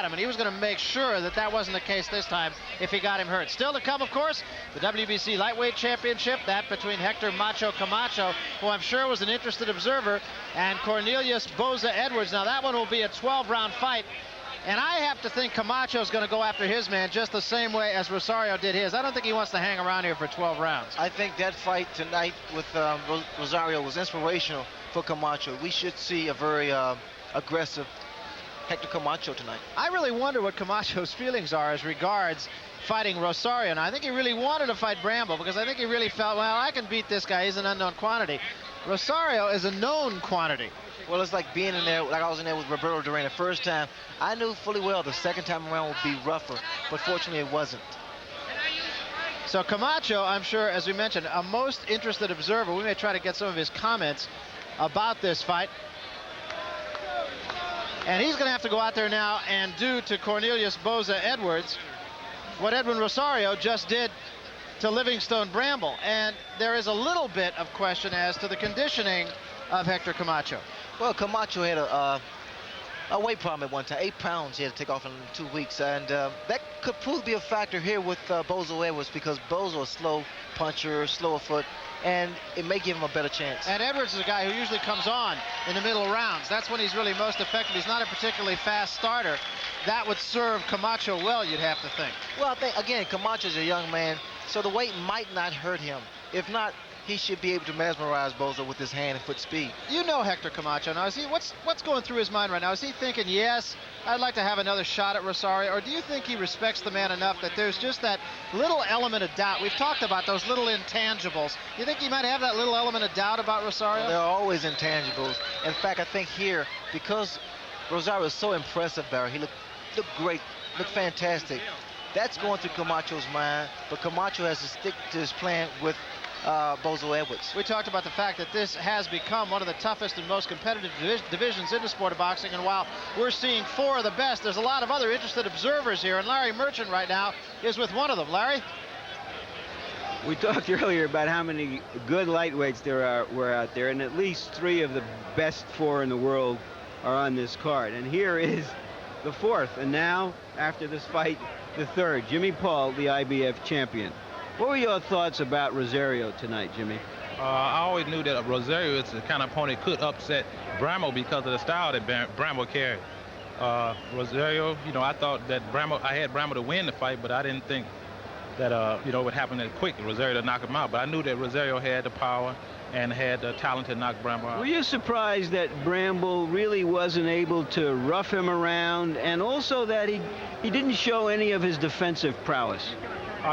him, and he was going to make sure that that wasn't the case this time if he got him hurt. Still to come, of course, the WBC Lightweight Championship, that between Hector Macho Camacho, who I'm sure was an interested observer, and Cornelius Boza Edwards. Now that one will be a 12-round fight, and I have to think Camacho's going to go after his man just the same way as Rosario did his. I don't think he wants to hang around here for 12 rounds. I think that fight tonight with Rosario was inspirational for Camacho. We should see a very aggressive Hector Camacho tonight. I really wonder what Camacho's feelings are as regards fighting Rosario. And I think he really wanted to fight Bramble because I think he really felt, well, I can beat this guy. He's an unknown quantity. Rosario is a known quantity. Well, it's like being in there, like I was in there with Roberto Duran the first time. I knew fully well the second time around would be rougher, but fortunately it wasn't. So Camacho, I'm sure, as we mentioned, a most interested observer. We may try to get some of his comments about this fight. And he's going to have to go out there now and do to Cornelius Boza Edwards what Edwin Rosario just did to Livingstone Bramble. And there is a little bit of question as to the conditioning of Hector Camacho. Well, Camacho had a weight problem at one time. 8 pounds he had to take off in 2 weeks. And that could prove to be a factor here with Boza Edwards because Boza is a slow puncher, slower foot, and it may give him a better chance. And Edwards is a guy who usually comes on in the middle rounds. That's when he's really most effective. He's not a particularly fast starter. That would serve Camacho well, you'd have to think. Well, I think, again, Camacho's a young man, so the weight might not hurt him. If not, he should be able to mesmerize Boza with his hand and foot speed. You know Hector Camacho. Now, is he, what's going through his mind right now? Is he thinking, yes, I'd like to have another shot at Rosario? Or do you think he respects the man enough that there's just that little element of doubt? We've talked about those little intangibles. You think he might have that little element of doubt about Rosario? Well, there are always intangibles. In fact, I think here, because Rosario is so impressive, Barry, he looked great, looked fantastic. That's going through Camacho's mind, but Camacho has to stick to his plan with Boza Edwards. We talked about the fact that this has become one of the toughest and most competitive divisions in the sport of boxing, and while we're seeing 4 of the best, there's a lot of other interested observers here, and Larry Merchant right now is with one of them. Larry? We talked earlier about how many good lightweights were out there, and at least 3 of the best 4 in the world are on this card. And here is the 4th, and now, after this fight, the 3rd, Jimmy Paul, the IBF champion. What were your thoughts about Rosario tonight, Jimmy? I always knew that Rosario is the kind of opponent could upset Bramble because of the style that Bramble carried. Rosario, you know, I thought that I had Bramble to win the fight, but I didn't think that, you know, it would happen that quick, Rosario to knock him out. But I knew that Rosario had the power and had the talent to knock Bramble out. Were you surprised that Bramble really wasn't able to rough him around, and also that he didn't show any of his defensive prowess?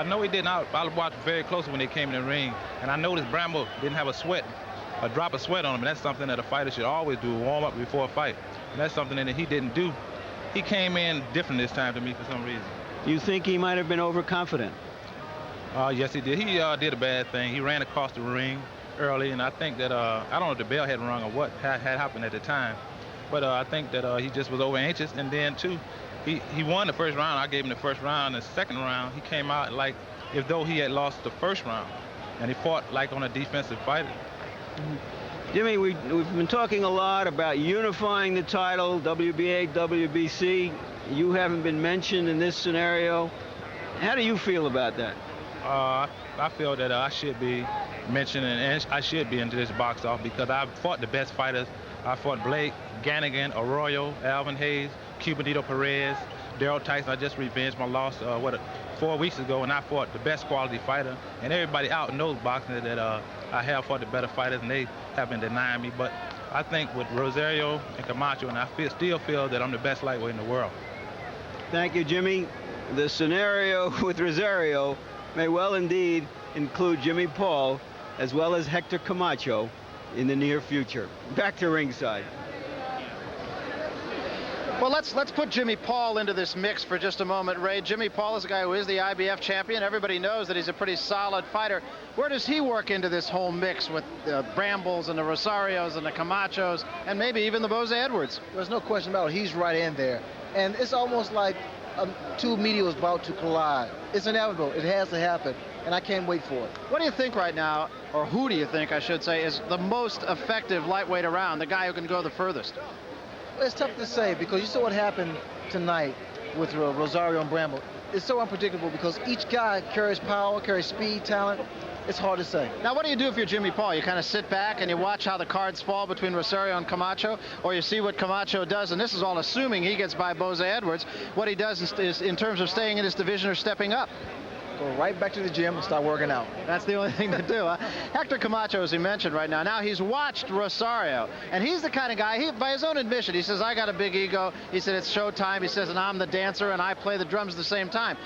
No, he didn't. I watched very closely when they came in the ring, and I noticed Bramble didn't have a drop of sweat on him, and that's something that a fighter should always do, warm up before a fight. And that's something that he didn't do. He came in different this time to me for some reason. You think he might have been overconfident? Yes, he did. He did a bad thing. He ran across the ring early, and I think that, I don't know if the bell had rung or what had happened at the time, but I think that he just was over anxious, and then, too, he won the first round. I gave him the first round. The second round, he came out like as though he had lost the first round, and he fought like on a defensive fighter. Jimmy, we've been talking a lot about unifying the title, WBA, WBC. You haven't been mentioned in this scenario. How do you feel about that? I feel that I should be mentioned, and I should be into this box off because I've fought the best fighters. I fought Blake, Gannigan, Arroyo, Alvin Hayes, Cubanito Perez, Daryl Tyson. I just revenged my loss 4 weeks ago, and I fought the best quality fighter. And everybody out knows boxing that I have fought the better fighters, and they have been denying me. But I think with Rosario and Camacho, and I still feel that I'm the best lightweight in the world. Thank you, Jimmy. The scenario with Rosario may well indeed include Jimmy Paul as well as Hector Camacho in the near future. Back to ringside. Well, let's put Jimmy Paul into this mix for just a moment, Ray. Jimmy Paul is a guy who is the IBF champion. Everybody knows that he's a pretty solid fighter. Where does he work into this whole mix with the Brambles and the Rosarios and the Camachos and maybe even the Boza Edwards? There's no question about it. He's right in there. And it's almost like 2 media was about to collide. It's inevitable. It has to happen. And I can't wait for it. What do you think right now, or who do you think, I should say, is the most effective lightweight around, the guy who can go the furthest? It's tough to say because you saw what happened tonight with Rosario and Bramble. It's so unpredictable because each guy carries power, carries speed, talent. It's hard to say. Now, what do you do if you're Jimmy Paul? You kind of sit back and you watch how the cards fall between Rosario and Camacho, or you see what Camacho does, and this is all assuming he gets by Boza Edwards. What he does is in terms of staying in his division or stepping up. Go right back to the gym and start working out. That's the only thing to do. Huh? Hector Camacho, as he mentioned right now, he's watched Rosario, and he's the kind of guy, by his own admission, he says, I got a big ego. He said, it's showtime. He says, and I'm the dancer, and I play the drums at the same time.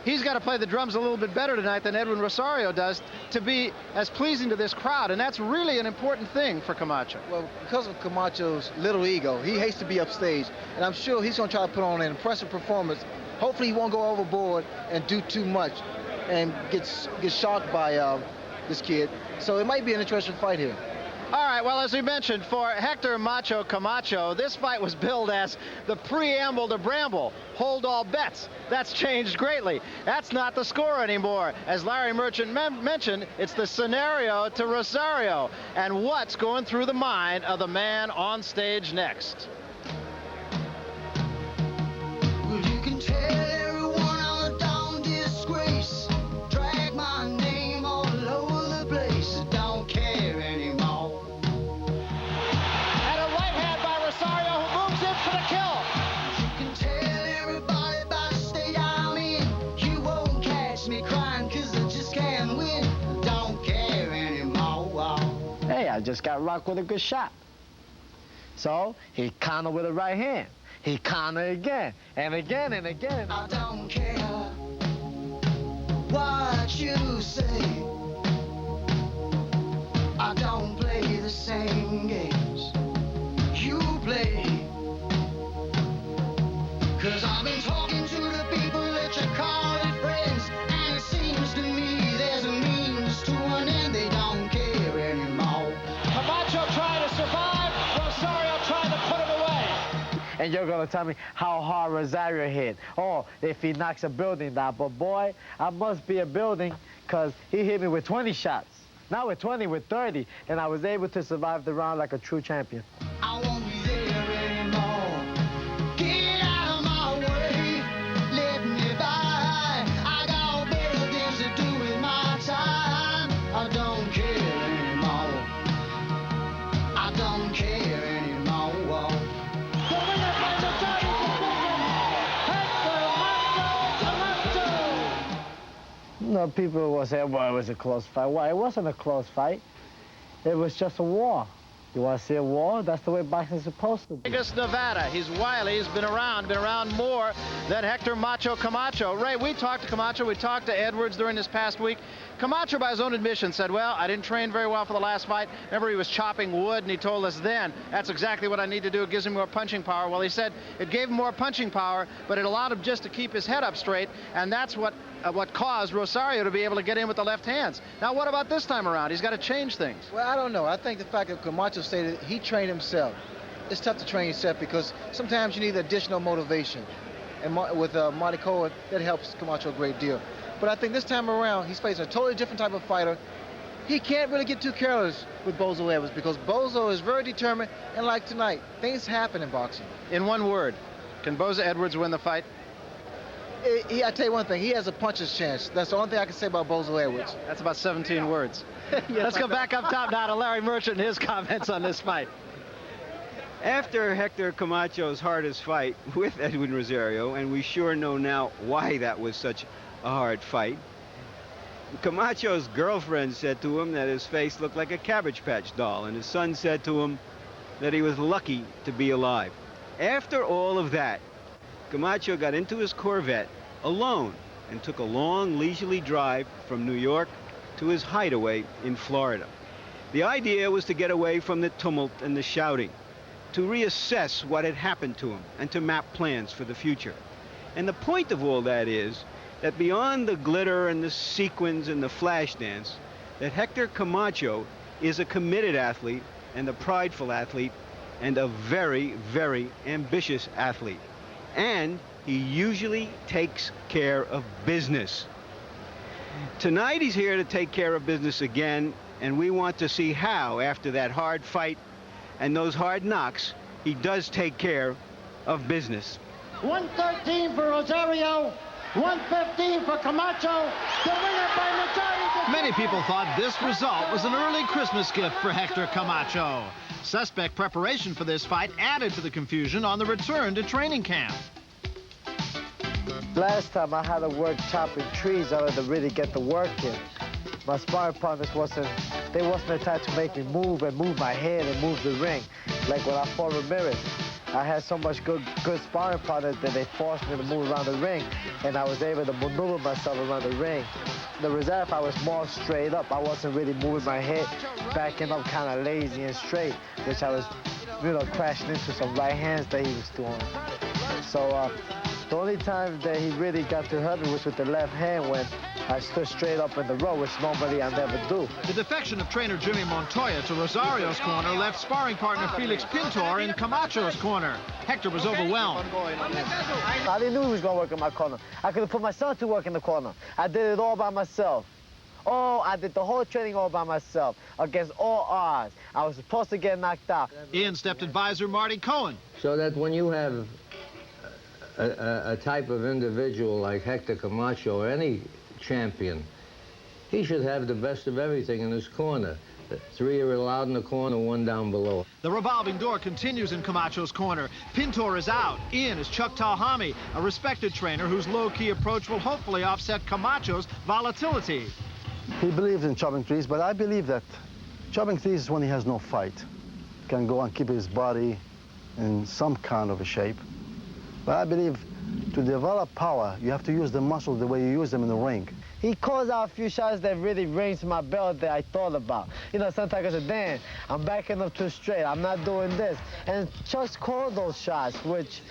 He's got to play the drums a little bit better tonight than Edwin Rosario does to be as pleasing to this crowd, and that's really an important thing for Camacho. Well, because of Camacho's little ego, he hates to be upstage, and I'm sure he's going to try to put on an impressive performance. Hopefully he won't go overboard and do too much and get shocked by this kid. So it might be an interesting fight here. All right, well, as we mentioned, for Hector Macho Camacho, this fight was billed as the preamble to Bramble. Hold all bets. That's changed greatly. That's not the score anymore. As Larry Merchant mentioned, it's the scenario to Rosario. And what's going through the mind of the man on stage next? Well, you can tell everyone I'm a down disgrace. Drag my name all over the place. I don't care anymore. And a right hand by Rosario, who moves in for the kill. You can tell everybody about the state I'm in. You won't catch me crying 'cause I just can't win. I don't care anymore. Hey, I just got rocked with a good shot. So he countered with a right hand. He countered again, and again, and again. I don't care what you say. I don't play the same games you play. 'Cause I've been talking to the people that you call it friends, and it seems to me there's a means to an end. They don't care anymore. Camacho trying to survive. Rosario trying to put him away. And you're gonna tell me how hard Rosario hit. Oh, if he knocks a building down. But boy, I must be a building, because he hit me with 20 shots. Not with 20, with 30. And I was able to survive the round like a true champion. I won't be there anymore. Get out of my way. Let me by. I got better things to do with my time. I don't care anymore. I don't care anymore. The winner by the Hector Camacho. You know, people will say, well, it was a close fight. Well, it wasn't a close fight. It was just a war. You want to see a war? That's the way boxing is supposed to be. Vegas, Nevada. He's wily. He's been around more than Hector Macho Camacho. Ray, we talked to Camacho. We talked to Edwards during this past week. Camacho, by his own admission, said, well, I didn't train very well for the last fight. Remember, he was chopping wood, and he told us then, that's exactly what I need to do. It gives him more punching power. Well, he said it gave him more punching power, but it allowed him just to keep his head up straight, and that's what caused Rosario to be able to get in with the left hands. Now, what about this time around? He's got to change things. Well, I don't know. I think the fact that Camacho stated he trained himself. It's tough to train yourself because sometimes you need additional motivation. And with Marty Cohen, that helps Camacho a great deal. But I think this time around, he's facing a totally different type of fighter. He can't really get too careless with Boza Edwards because Boza is very determined, and like tonight, things happen in boxing. In one word, can Boza Edwards win the fight? I tell you one thing, he has a puncher's chance. That's the only thing I can say about Boza Edwards. That's about 17 words. Let's go back up top now to Larry Merchant and his comments on this fight. After Hector Camacho's hardest fight with Edwin Rosario, and we sure know now why that was such a hard fight, Camacho's girlfriend said to him that his face looked like a Cabbage Patch doll, and his son said to him that he was lucky to be alive. After all of that, Camacho got into his Corvette alone and took a long, leisurely drive from New York to his hideaway in Florida. The idea was to get away from the tumult and the shouting, to reassess what had happened to him, and to map plans for the future. And the point of all that is that beyond the glitter and the sequins and the flash dance, that Hector Camacho is a committed athlete and a prideful athlete and a very, very ambitious athlete. And he usually takes care of business. Tonight he's here to take care of business again, and we want to see how, after that hard fight and those hard knocks, he does take care of business. 113 for Rosario, 115 for Camacho. The winner by majority. Many people thought this result was an early Christmas gift for Hector Camacho. Suspect preparation for this fight added to the confusion on the return to training camp. Last time I had to work chopping trees in order to really get the work in. My sparring partners wasn't the type to make me move and move my head and move the ring. Like when I fought Ramirez, I had so much good sparring partners that they forced me to move around the ring, and I was able to maneuver myself around the ring. The reserve, I was more straight up. I wasn't really moving my head, backing up kind of lazy and straight, which I was, crashing into some right hands that he was doing. So the only time that he really got to hurt me was with the left hand when I stood straight up in the row, which normally I never do. The defection of trainer Jimmy Montoya to Rosario's corner left sparring partner Felix Pintor in Camacho's corner. Hector was overwhelmed. I didn't know he was going to work in my corner. I could have put my son to work in the corner. I did it all by myself. Oh, I did the whole training all by myself, against all odds. I was supposed to get knocked out. In stepped advisor Marty Cohen. So that when you have a type of individual like Hector Camacho or any champion, he should have the best of everything in his corner. 3 are allowed in the corner, 1 down below. The revolving door continues in Camacho's corner. Pintor is out. In is Chuck Talhami, a respected trainer whose low-key approach will hopefully offset Camacho's volatility. He believes in chopping trees, but I believe that chopping trees is when he has no fight. He can go and keep his body in some kind of a shape. But I believe to develop power, you have to use the muscles the way you use them in the ring. He calls out a few shots that really rings my bell that I thought about. Sometimes I say, damn, I'm backing up too straight. I'm not doing this. And Chuck's called those shots, which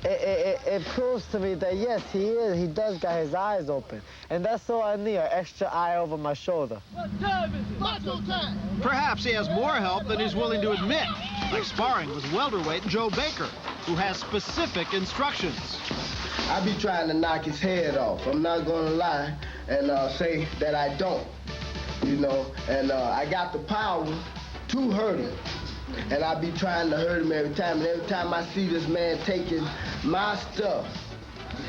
it proves to me that, yes, he does got his eyes open. And that's all I need, an extra eye over my shoulder. Perhaps he has more help than he's willing to admit, like sparring with welterweight Joe Baker, who has specific instructions. I be trying to knock his head off. I'm not gonna lie and say that I don't, and I got the power to hurt him. And I be trying to hurt him every time. And every time I see this man taking my stuff,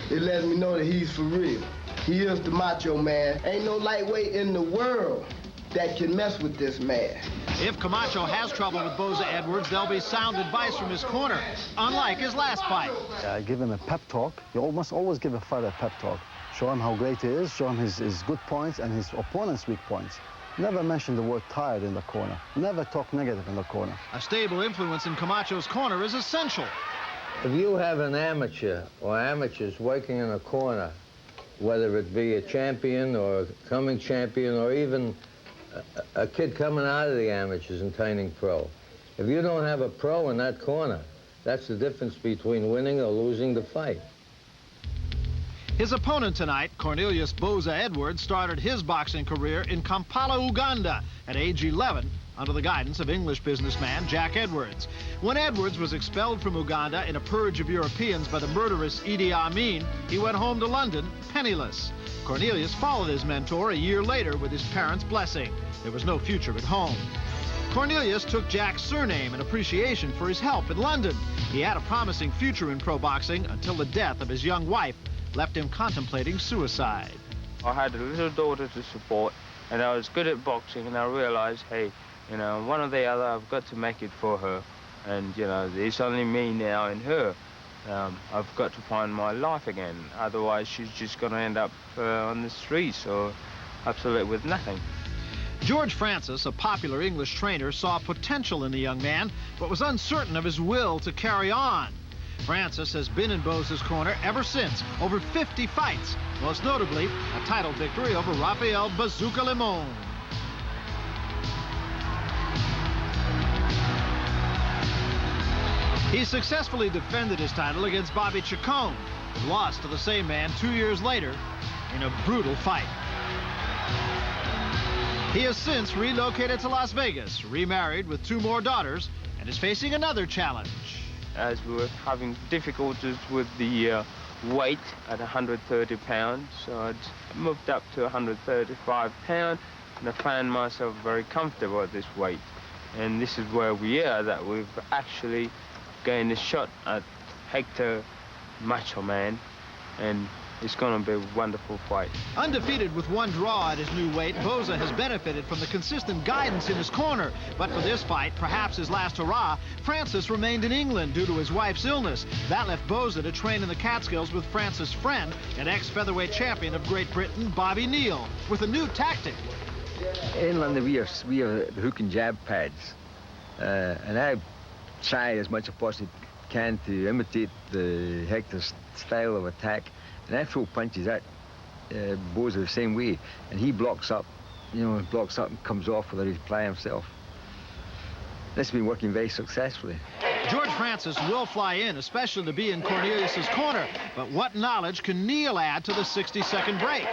it lets me know that he's for real. He is the macho man. Ain't no lightweight in the world that can mess with this man. If Camacho has trouble with Boza Edwards, there'll be sound advice from his corner, unlike his last fight. I give him a pep talk. You must always give a fighter a pep talk. Show him how great he is, show him his good points and his opponent's weak points. Never mention the word tired in the corner. Never talk negative in the corner. A stable influence in Camacho's corner is essential. If you have an amateur or amateurs working in a corner, whether it be a champion or a coming champion or even a kid coming out of the amateurs and turning pro, if you don't have a pro in that corner, that's the difference between winning or losing the fight. His opponent tonight, Cornelius Boza Edwards, started his boxing career in Kampala, Uganda at age 11 under the guidance of English businessman Jack Edwards. When Edwards was expelled from Uganda in a purge of Europeans by the murderous Idi Amin, he went home to London penniless. Cornelius followed his mentor a year later with his parents' blessing. There was no future at home. Cornelius took Jack's surname in appreciation for his help in London. He had a promising future in pro boxing until the death of his young wife left him contemplating suicide. I had a little daughter to support, and I was good at boxing, and I realized, hey, one or the other, I've got to make it for her. And, it's only me now and her. I've got to find my life again. Otherwise, she's just going to end up on the streets or absolutely with nothing. George Francis, a popular English trainer, saw potential in the young man, but was uncertain of his will to carry on. Francis has been in Boza's corner ever since, over 50 fights, most notably a title victory over Rafael Bazooka Limon. He successfully defended his title against Bobby Chacon, but lost to the same man 2 years later in a brutal fight. He has since relocated to Las Vegas, remarried with 2 more daughters, and is facing another challenge. As we were having difficulties with the weight at 130 pounds, so I'd moved up to 135 pounds, and I found myself very comfortable at this weight. And this is where we are, that we've actually gained a shot at Hector Macho Man, and it's going to be a wonderful fight. Undefeated with 1 draw at his new weight, Boza has benefited from the consistent guidance in his corner. But for this fight, perhaps his last hurrah, Francis remained in England due to his wife's illness. That left Boza to train in the Catskills with Francis' friend and ex-featherweight champion of Great Britain, Bobby Neal, with a new tactic. In England, we have the hook and jab pads, and I try as much as I possibly can to imitate the Hector's style of attack, and I throw punches at Boza the same way, and he blocks up, blocks up and comes off with a reply himself. This has been working very successfully. George Francis will fly in, especially to be in Cornelius's corner, but what knowledge can Neal add to the 60-second break?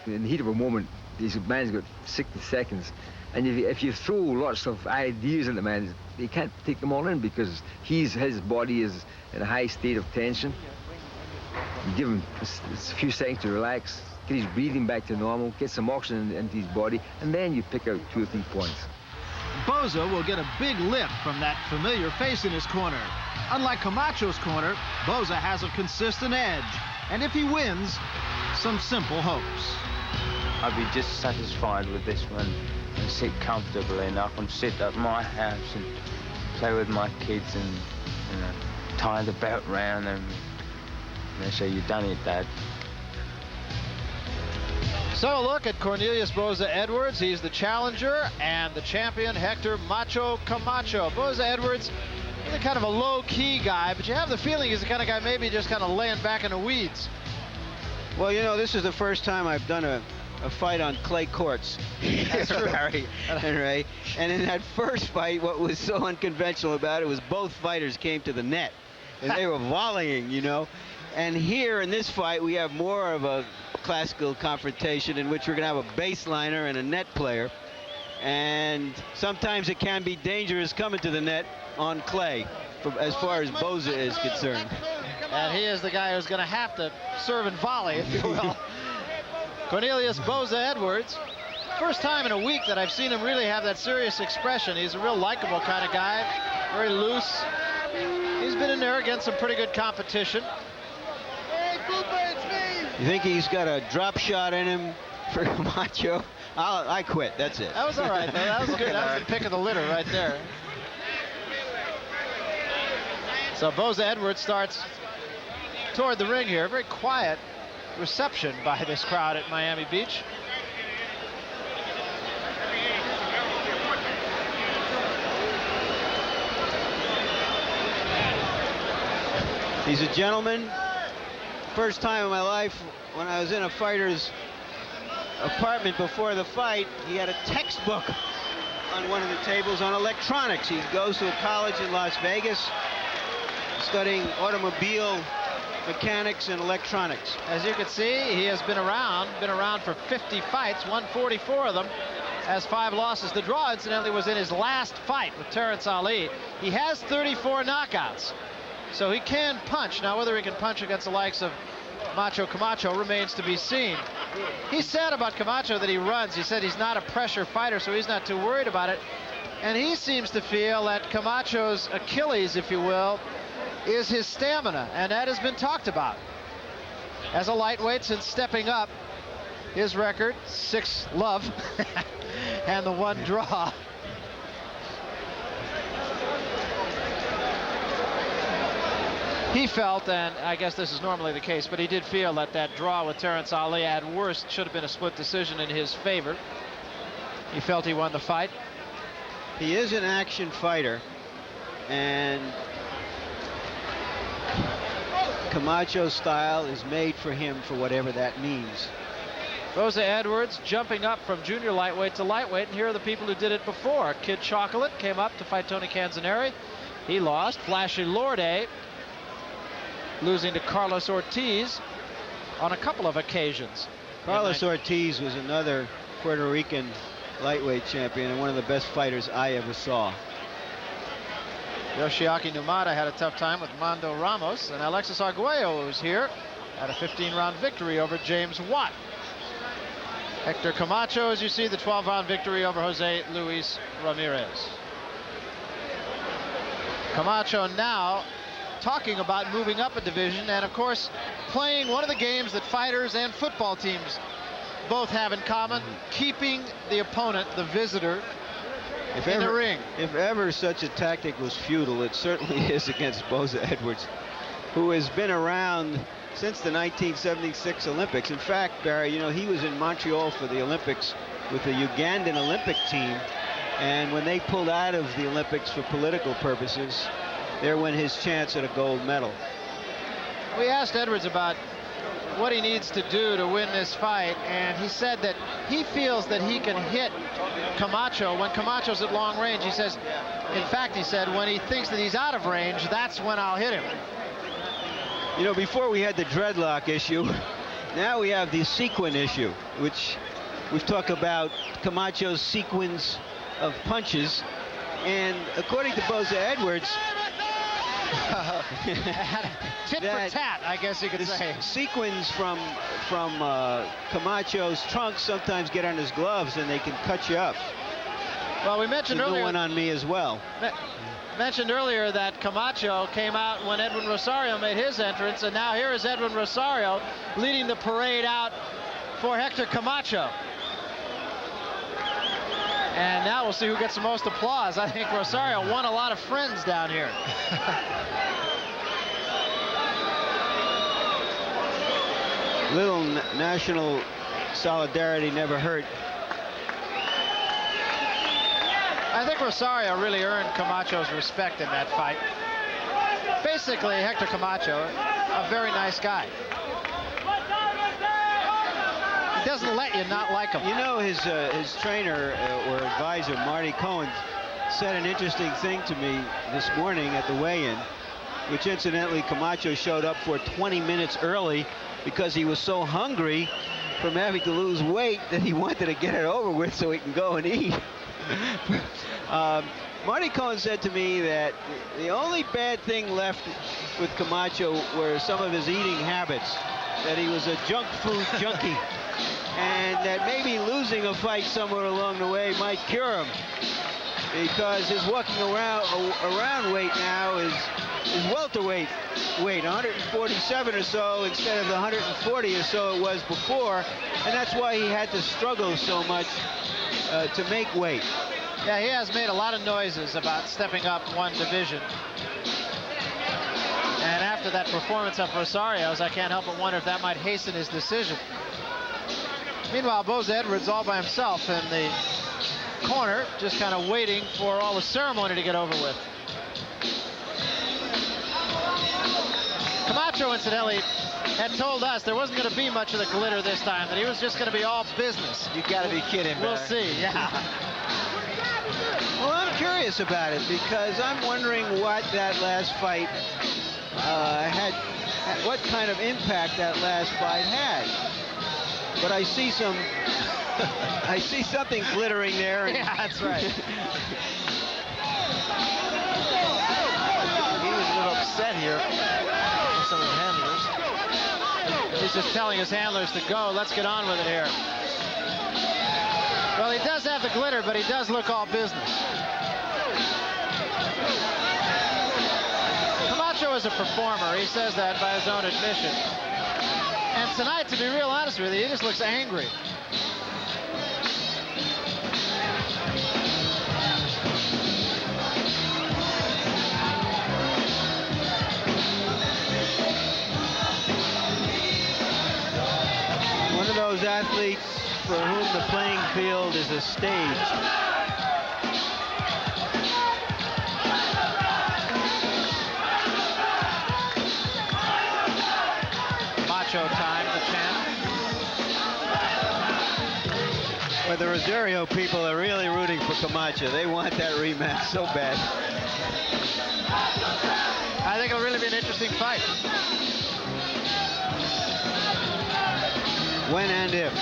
In the heat of a moment, this man's got 60 seconds, and if you throw lots of ideas at the man, he can't take them all in because his body is in a high state of tension. You give him a few seconds to relax, get his breathing back to normal, get some oxygen into his body, and then you pick out 2 or 3 points. Boza will get a big lift from that familiar face in his corner. Unlike Camacho's corner, Boza has a consistent edge, and if he wins, some simple hopes. I'll be just satisfied with this one and sit comfortably, and I can sit at my house and play with my kids and tie the belt round them. They say, "You done it, Dad." So a look at Cornelius Boza Edwards. He's the challenger and the champion, Hector Macho Camacho. Boza Edwards, he's a kind of a low-key guy, but you have the feeling he's the kind of guy maybe just kind of laying back in the weeds. Well, this is the first time I've done a fight on clay courts. That's true. Barry and Ray. And in that first fight, what was so unconventional about it was both fighters came to the net, and they were volleying, And here in this fight, we have more of a classical confrontation in which we're going to have a baseliner and a net player. And sometimes it can be dangerous coming to the net on clay, as far as Boza is concerned. And he is the guy who's going to have to serve and volley, if you will. Cornelius Boza Edwards. First time in a week that I've seen him really have that serious expression. He's a real likable kind of guy, very loose. He's been in there against some pretty good competition. You think he's got a drop shot in him for Camacho? I quit. That's it. That was all right, though. That was good. That was the pick of the litter right there. So Boza Edwards starts toward the ring here. Very quiet reception by this crowd at Miami Beach. He's a gentleman. First time in my life when I was in a fighter's apartment before the fight, he had a textbook on one of the tables on electronics. He goes to a college in Las Vegas studying automobile mechanics and electronics. As you can see, he has been around for 50 fights, won 44 of them, has 5 losses. The draw, incidentally, was in his last fight with Terrence Ali. He has 34 knockouts, so he can punch. Now, whether he can punch against the likes of Macho Camacho remains to be seen. He said about Camacho that he runs. He said he's not a pressure fighter, so he's not too worried about it. And he seems to feel that Camacho's Achilles, if you will, is his stamina, and that has been talked about. As a lightweight, since stepping up, his record, 6 love and the 1 draw. He felt, and I guess this is normally the case, but he did feel that that draw with Terrence Ali at worst should have been a split decision in his favor. He felt he won the fight. He is an action fighter, and Camacho's style is made for him for whatever that means. Boza Edwards jumping up from junior lightweight to lightweight, and here are the people who did it before. Kid Chocolate came up to fight Tony Canzoneri. He lost. Flashy Lorde losing to Carlos Ortiz on a couple of occasions. Carlos Ortiz was another Puerto Rican lightweight champion and one of the best fighters I ever saw. Yoshiaki Numata had a tough time with Mando Ramos, and Alexis Arguello, who's here, had a 15-round victory over James Watt. Hector Camacho, as you see, the 12-round victory over Jose Luis Ramirez. Camacho now talking about moving up a division, and of course playing one of the games that fighters and football teams both have in common, keeping the opponent, the visitor, in the ring. If ever such a tactic was futile, it certainly is against Boza Edwards, who has been around since the 1976 Olympics. In fact, Barry, you know, he was in Montreal for the Olympics with the Ugandan Olympic team, and when they pulled out of the Olympics for political purposes, there went his chance at a gold medal. We asked Edwards about what he needs to do to win this fight, and he said that he feels that he can hit Camacho when Camacho's at long range. He says, in fact, he said, when he thinks that he's out of range, that's when I'll hit him. You know, before we had the dreadlock issue, now we have the sequin issue, which we've talked about Camacho's sequence of punches, and according to Boza Edwards, tit for tat, I guess you could say. Sequins from Camacho's trunks sometimes get on his gloves and they can cut you up. Well, we mentioned earlier. One on me as well. Mentioned earlier that Camacho came out when Edwin Rosario made his entrance, and now here is Edwin Rosario leading the parade out for Hector Camacho. And now we'll see who gets the most applause. I think Rosario won a lot of friends down here. Little national solidarity never hurt. I think Rosario really earned Camacho's respect in that fight. Basically, Hector Camacho, a very nice guy. He doesn't let you not like him. You know, his trainer or advisor, Marty Cohen, said an interesting thing to me this morning at the weigh-in, which incidentally Camacho showed up for 20 minutes early because he was so hungry from having to lose weight that he wanted to get it over with so he can go and eat. Marty Cohen said to me that the only bad thing left with Camacho were some of his eating habits, that he was a junk food junkie, and that maybe losing a fight somewhere along the way might cure him, because his walking around weight now is welterweight weight, 147 or so instead of the 140 or so it was before, and that's why he had to struggle so much to make weight. Yeah, he has made a lot of noises about stepping up one division. And after that performance of Rosario's, I can't help but wonder if that might hasten his decision. Meanwhile, Boza Edwards all by himself in the corner, just kind of waiting for all the ceremony to get over with. Camacho, incidentally, had told us there wasn't going to be much of the glitter this time, that he was just going to be all business. You got to be kidding, We'll Barry. see, yeah. Well, I'm curious about it because I'm wondering what that last fight had, what kind of impact that last fight had. But I see some, I see something glittering there. And yeah, that's right. He was a little upset here with some of his handlers. He's just telling his handlers to go. Let's get on with it here. Well, he does have the glitter, but he does look all business. Camacho is a performer. He says that by his own admission. And tonight, to be real honest with you, he just looks angry. One of those athletes for whom the playing field is a stage. Macho time, the champ. Well, the Rosario people are really rooting for Camacho. They want that rematch so bad. I think it'll really be an interesting fight. When and if.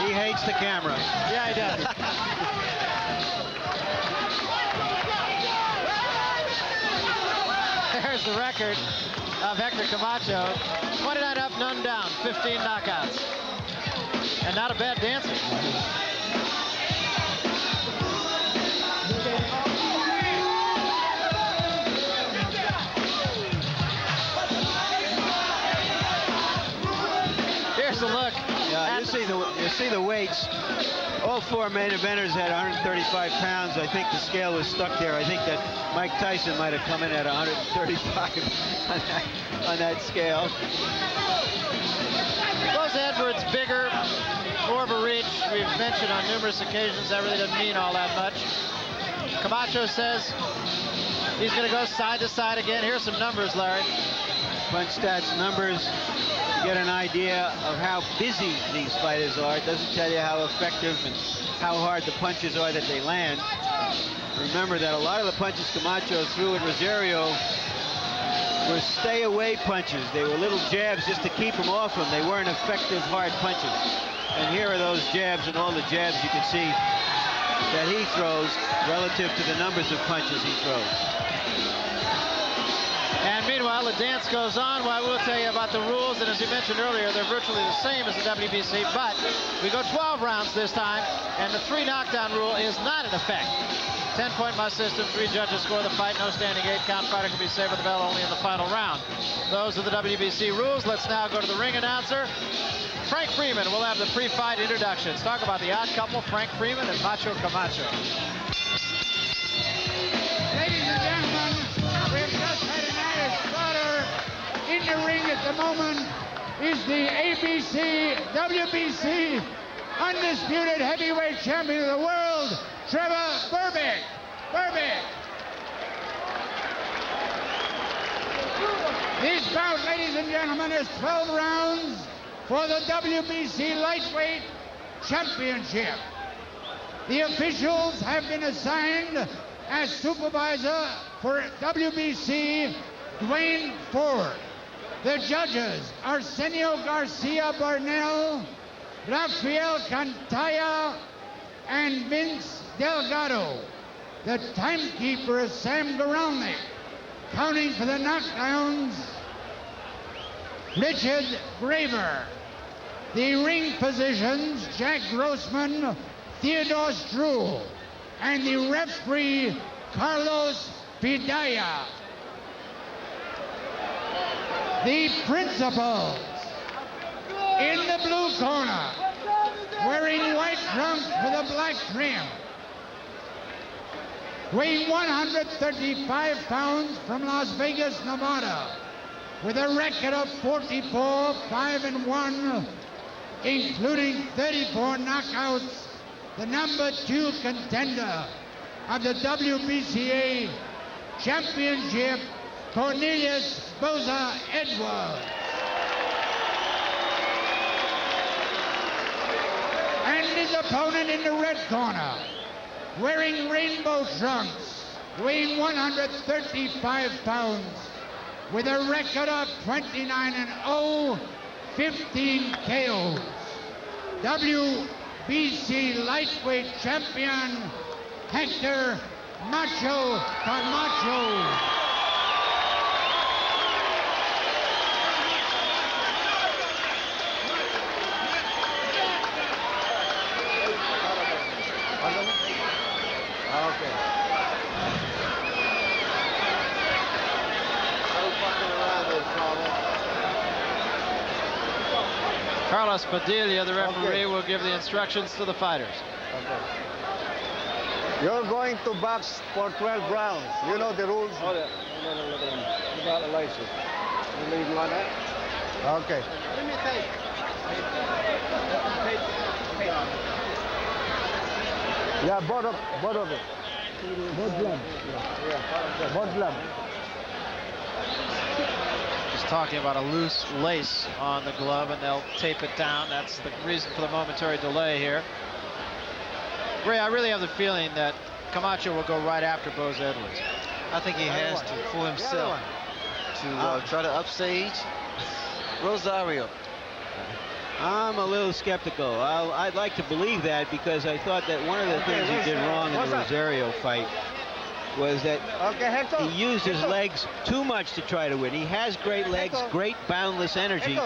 He hates the camera. Yeah, he does. There's the record of Hector Camacho. 29 up, none down, 15 knockouts. And not a bad dancer. Here's a look. Yeah, you see the weights. All four main eventers had 135 pounds. I think the scale was stuck there. I think that Mike Tyson might have come in at 135 on that scale. Boza Edwards bigger, more of a reach. We've mentioned on numerous occasions that really doesn't mean all that much. Camacho says he's going to go side to side again. Here's some numbers, Larry. Punch stats, numbers. Get an idea of how busy these fighters are. It doesn't tell you how effective and how hard the punches are that they land. Remember that a lot of the punches Camacho threw at Rosario were stay-away punches. They were little jabs just to keep him off him. They weren't effective, hard punches. And here are those jabs, and all the jabs you can see that he throws relative to the numbers of punches he throws. And meanwhile, the dance goes on. Well, I will tell you about the rules, and as you mentioned earlier, they're virtually the same as the WBC, but we go 12 rounds this time, and the 3 knockdown rule is not in effect. 10-point must system, 3 judges score the fight, no standing 8-count. Fighter can be saved with the bell only in the final round. Those are the WBC rules. Let's now go to the ring announcer. Frank Freeman will have the pre-fight introductions. Talk about the odd couple, Frank Freeman and Macho Camacho. Ladies and gentlemen, we've just had an added slaughter. In the ring at the moment is the WBC undisputed heavyweight champion of the world, Trevor Berbick. This bout, ladies and gentlemen, is 12 rounds for the WBC lightweight championship. The officials have been assigned as supervisor for WBC Dwayne Ford. The judges, Arsenio Garcia Barnell, Rafael Cantaya, and Vince Delgado. The timekeeper is Sam Goralnik. Counting for the knockdowns, Richard Graver. The ring positions, Jack Grossman, Theodore Struhl, and the referee, Carlos Pidaya. The principals, in the blue corner, wearing white trunks with a black trim, weighing 135 pounds from Las Vegas, Nevada, with a record of 44-5-1, including 34 knockouts, the #2 contender of the WBCA Championship, Cornelius Boza Edwards. And his opponent in the red corner, wearing rainbow trunks, weighing 135 pounds, with a record of 29-0, 15 KOs. WBC lightweight champion, Hector Macho Camacho. Carlos Padilla, the referee, will give the instructions to the fighters. You're going to box for 12 rounds. You know the rules? Oh, yeah. About the license. You leave like that? Okay. Let me take. Yeah, both of it. Both gloves. Yeah, both gloves. Just talking about a loose lace on the glove, and they'll tape it down. That's the reason for the momentary delay here. Ray, I really have the feeling that Camacho will go right after Boza Edwards. I think he has to, for himself, to try to upstage Rosario. I'm a little skeptical. I'd like to believe that because I thought that one of the things he did wrong in the Rosario fight was that he used his legs too much to try to win. He has great legs, great boundless energy,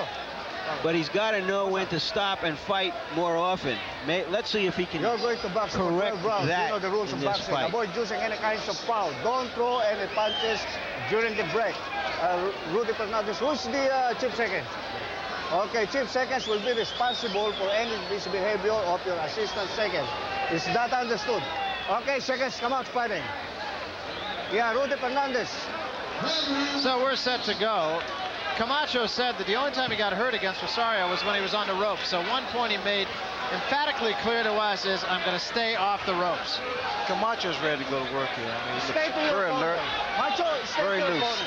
but he's got to know when to stop and fight more often. Let's see if he can correct that You know the rules in of this boxing. fight. Avoid using any kinds of foul. Don't throw any punches during the break. Rudy Fernandez, who's the chief second? Okay, chief seconds will be responsible for any misbehavior of your assistant seconds. Is that understood? Okay, seconds, come out fighting. Yeah, Rudy Fernandez. So we're set to go. Camacho said that the only time he got hurt against Rosario was when he was on the ropes. So one point he made emphatically clear to us is, I'm going to stay off the ropes. Camacho's ready to go to work here. I mean, he Stay looks to your very corner. alert, Macho, stay very to your loose. corner.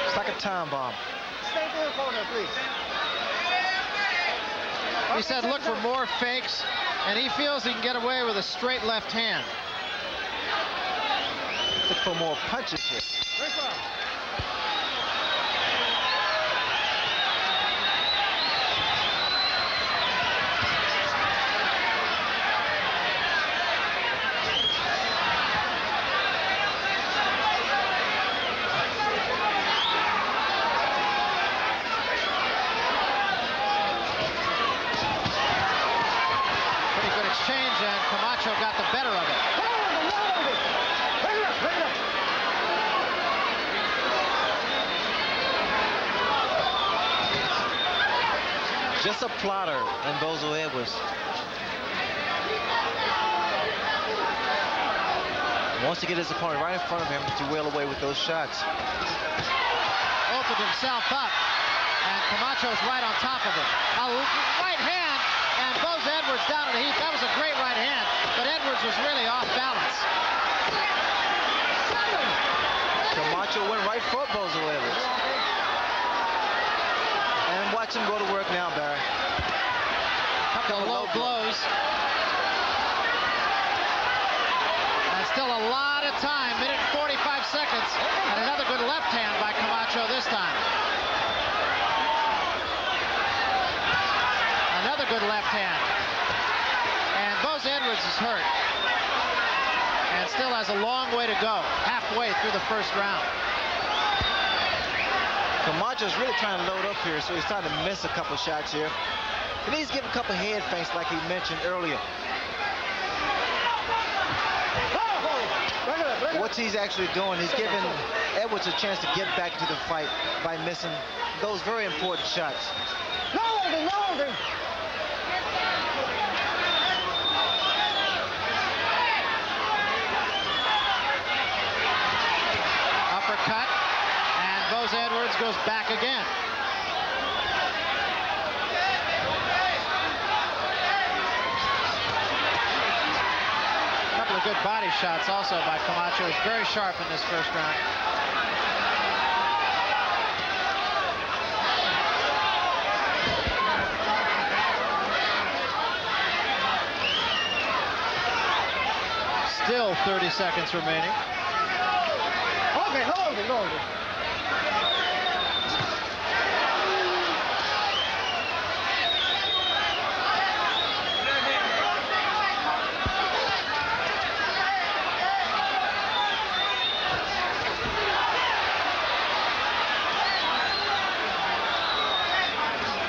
It's like a time bomb. Stay to your corner, please. He said look for more fakes, and he feels he can get away with a straight left hand. Look for more punches here. Pretty good exchange, and Camacho got the better of it. Just a plotter in Bozo Edwards. Wants to get his opponent right in front of him to wheel away with those shots. Opened himself up, and Camacho's right on top of him. A right hand, and Boza Edwards down in the heap. That was a great right hand, but Edwards was really off balance. Camacho went right for Bozo Edwards. And watch him go to work now, Barry. Couple of low blows. And still a lot of time, minute and 45 seconds. And another good left hand by Camacho this time. Another good left hand. And Boza Edwards is hurt. And still has a long way to go, halfway through the first round. Camacho's really trying to load up here, so he's trying to miss a couple shots here. He needs to give a couple head feints like he mentioned earlier. What he's actually doing, he's giving Edwards a chance to get back into the fight by missing those very important shots. Uppercut, and Boza Edwards goes back again. Couple of good body shots also by Camacho. He's very sharp in this first round. Still 30 seconds remaining. Okay, hold it.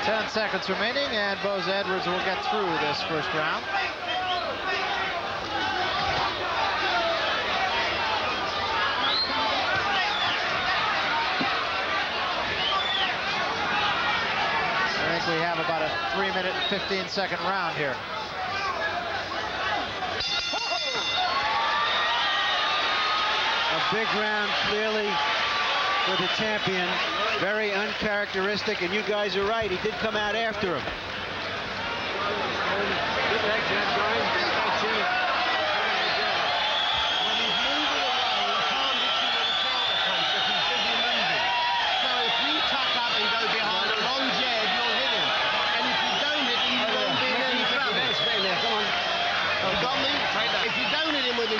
10 seconds remaining, and Boza Edwards will get through this first round. I think we have about a 3-minute and 15-second round here. A big round, clearly, for the champion. Very uncharacteristic, and you guys are right. He did come out after him.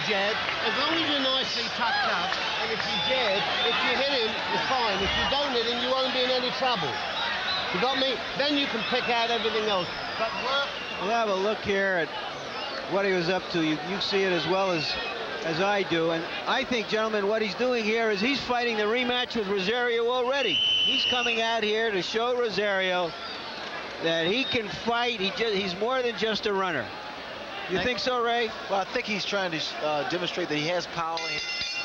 Jab, as long as you're nicely tucked up, and if you jab, if you hit him, it's fine. If you don't hit him, you won't be in any trouble. You got me? Then you can pick out everything else. But We'll have a look here at what he was up to. You see it as well as I do. And I think, gentlemen, what he's doing here is he's fighting the rematch with Rosario already. He's coming out here to show Rosario that he can fight. He's more than just a runner. You think so, Ray? Well, I think he's trying to demonstrate that he has power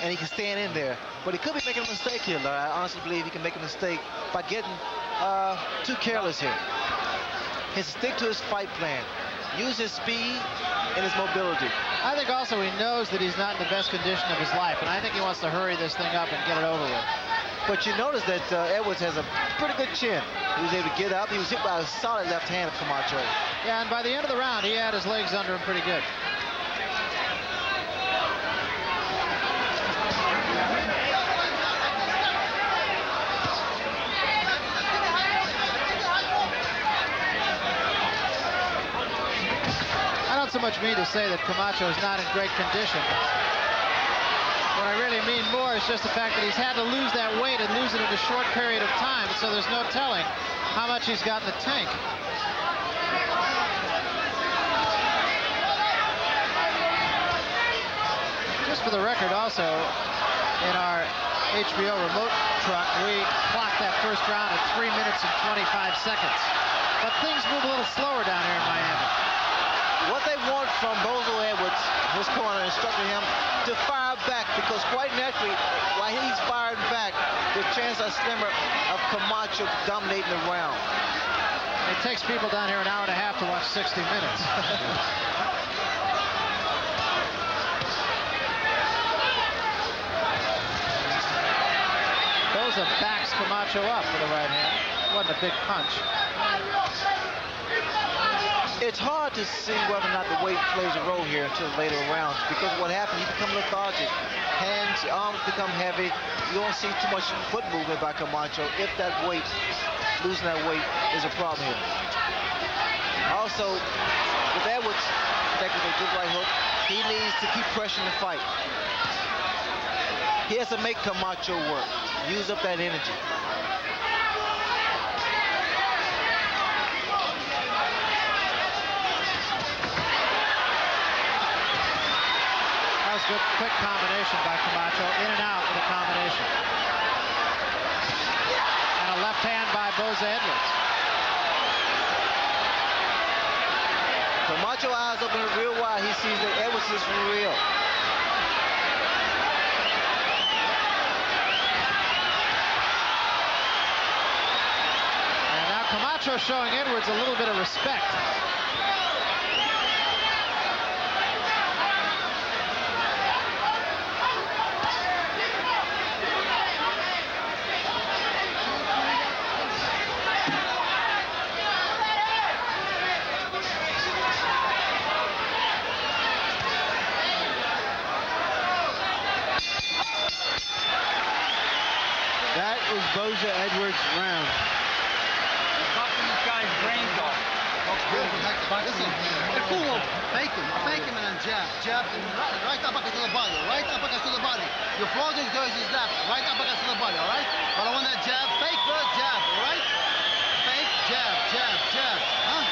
and he can stand in there. But he could be making a mistake here, Larry. I honestly believe he can make a mistake by getting too careless here. He has to stick to his fight plan. Use his speed and his mobility. I think also he knows that he's not in the best condition of his life, and I think he wants to hurry this thing up and get it over with. But you notice that Edwards has a pretty good chin. He was able to get up. He was hit by a solid left hand of Camacho. Yeah, and by the end of the round, he had his legs under him pretty good. I don't so much mean to say that Camacho is not in great condition. What I really mean more is just the fact that he's had to lose that weight and lose it in a short period of time, so there's no telling how much he's got in the tank. Just for the record also, in our HBO remote truck, we clocked that first round at 3 minutes and 25 seconds. But things move a little slower down here in Miami. What they want from Boza Edwards, his corner, instructing him to fire back, because quite naturally, while he's firing back, the chances are slimmer of Camacho dominating the round. It takes people down here an hour and a half to watch 60 minutes. Boza backs Camacho up with a right hand. Wasn't a big punch. It's hard to see whether or not the weight plays a role here until later rounds, because what happens, you become lethargic. Hands, arms become heavy. You don't see too much foot movement by Camacho if that weight, losing that weight, is a problem here. Also, with Edwards, technically good right hook, he needs to keep pressuring the fight. He has to make Camacho work, use up that energy. Good quick combination by Camacho, in and out with a combination. And a left hand by Boza Edwards. Camacho eyes open real wide. He sees that Edwards is for real. And now Camacho showing Edwards a little bit of respect. Boza Edwards round. Boxing this guy's brains off. Listen, cool. Fake him and then jab, and right uppercut to the body, You float his goes his left, right uppercut to the body, all right? But I want that jab, fake first jab, all right? Fake, jab, huh?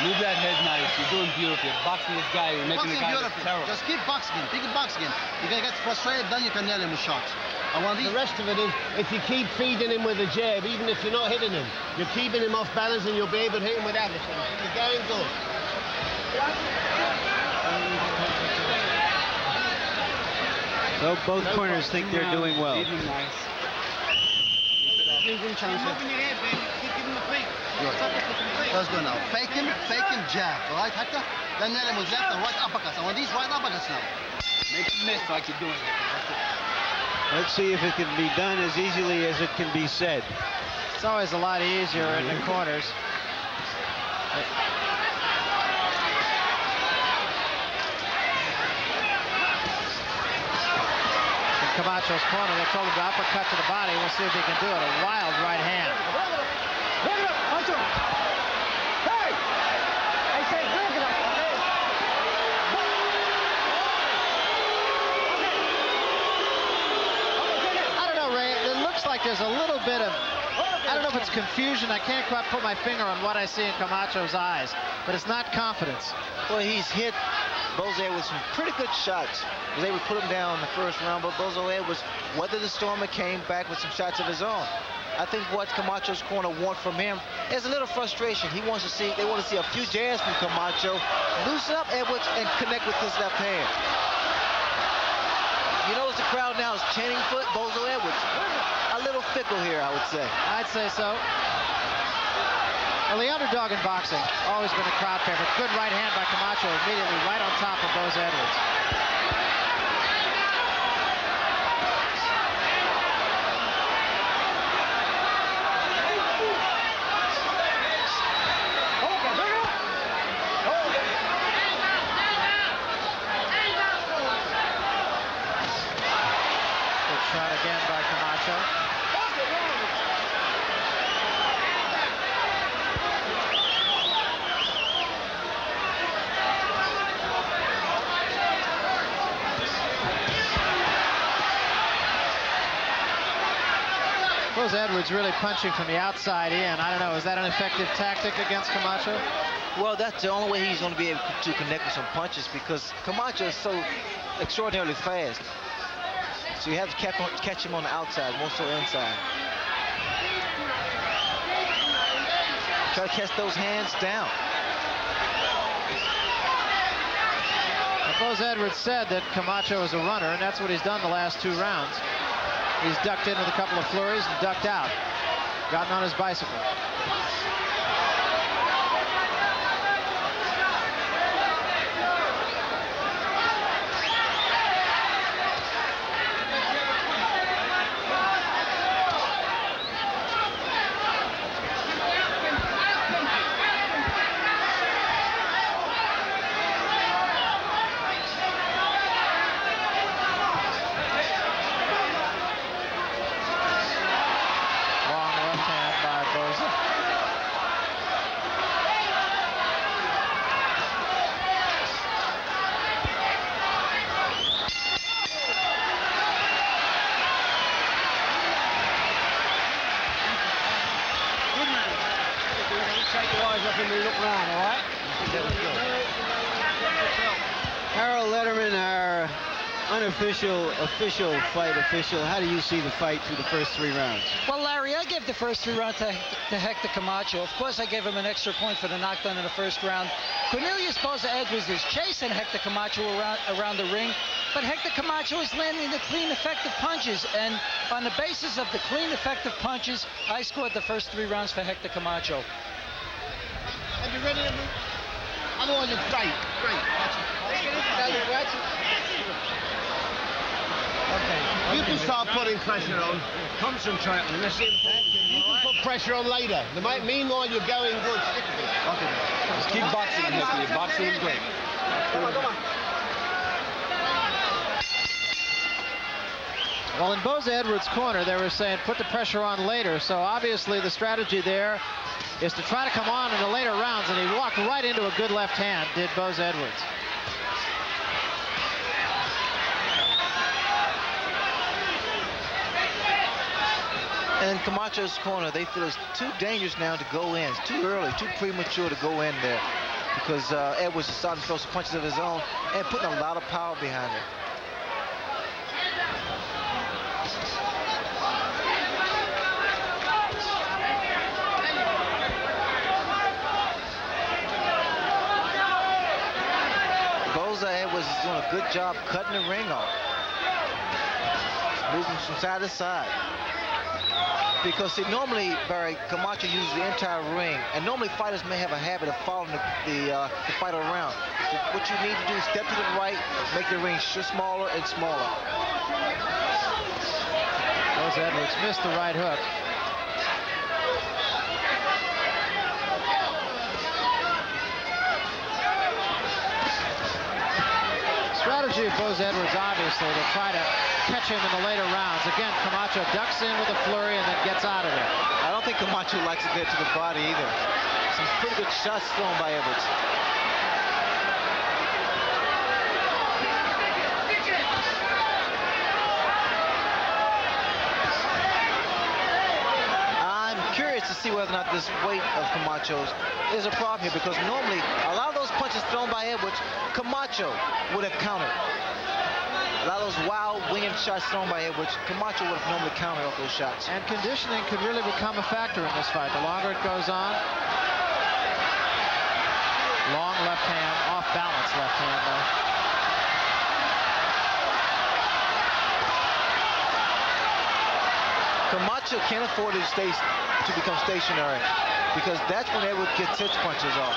Move that head nice. You're doing beautiful. Boxing this guy, you're making the guy look terrible. Just keep boxing, You're gonna get frustrated, then you can nail him with shots. The rest of it is, if you keep feeding him with a jab, even if you're not hitting him, you're keeping him off balance and you'll be able to hit him with everything. You're going good. So both corners think they're doing well. Give him chance. Keep giving him the feet. Let's go now. Fake him, jab. All right, Hector? Then nail him with left and right uppercuts. I want these right uppercuts now. Make him miss like you're doing it. Let's see if it can be done as easily as it can be said. It's always a lot easier in the corners. In Camacho's corner, they told him to uppercut to the body. We'll see if he can do it. A wild right hand. Like there's a little bit of I don't know if it's confusion. I can't quite put my finger on what I see in Camacho's eyes, but it's not confidence. Well, he's hit Boza with some pretty good shots. Was able to put him down in the first round, but Boza was weathered the storm and came back with some shots of his own. I think what Camacho's corner want from him is a little frustration. They want to see a few jabs from Camacho, loosen up Edwards, and connect with his left hand. You notice the crowd now is chanting for Boza Edwards. A little fickle here, I would say. I'd say so. Well, the underdog in boxing, always been a crowd favorite. Good right hand by Camacho, immediately right on top of Boza Edwards. Good shot again by Camacho. Boza Edwards really punching from the outside in. I don't know, is that an effective tactic against Camacho? Well, that's the only way he's going to be able to connect with some punches, because Camacho is so extraordinarily fast. So you have to catch him on the outside, more so inside. Try to catch those hands down. Boza Edwards said that Camacho is a runner, and that's what he's done the last 2 rounds. He's ducked in with a couple of flurries and ducked out. Gotten on his bicycle. Harold Letterman, our unofficial, official fight official. How do you see the fight through the first 3 rounds? Well, Larry, I gave the first 3 rounds to Hector Camacho. Of course, I gave him an extra point for the knockdown in the first round. Cornelius Boza Edwards is chasing Hector Camacho around the ring, but Hector Camacho is landing the clean, effective punches. And on the basis of the clean, effective punches, I scored the first 3 rounds for Hector Camacho. Are you ready to move? Otherwise, it's great. Okay. You can start putting pressure on. Concentrate on this impact. You can put pressure on later. Meanwhile, you're going good. Stick with it. Okay. Just keep boxing him, Hector. You're boxing him great. Come on. Well, in Boza Edwards' corner, they were saying put the pressure on later. So obviously the strategy there is to try to come on in the later rounds, and he walked right into a good left hand, did Boza Edwards. And in Camacho's corner, they feel it's too dangerous now to go in. It's too early, too premature to go in there, because Edwards is starting to throw some punches of his own and putting a lot of power behind it. Boza Edwards is doing a good job cutting the ring off. Moving from side to side. Because see, normally, Barry, Camacho uses the entire ring, and normally fighters may have a habit of following the fighter around. So what you need to do is step to the right, make the ring smaller and smaller. Boza Edwards missed the right hook. Strategy of Boza Edwards, obviously, to try to catch him in the later rounds. Again, Camacho ducks in with a flurry and then gets out of there. I don't think Camacho likes it there to the body either. Some pretty good shots thrown by Edwards. I'm see whether or not this weight of Camacho's is a problem here, because normally a lot of those punches thrown by Edwards, Camacho would have countered. A lot of those wild winged shots thrown by Edwards, Camacho would have normally countered off those shots. And conditioning could really become a factor in this fight. The longer it goes on. Long left hand, off balance left hand though. Camacho can't afford to become stationary, because that's when Edwards gets his punches off.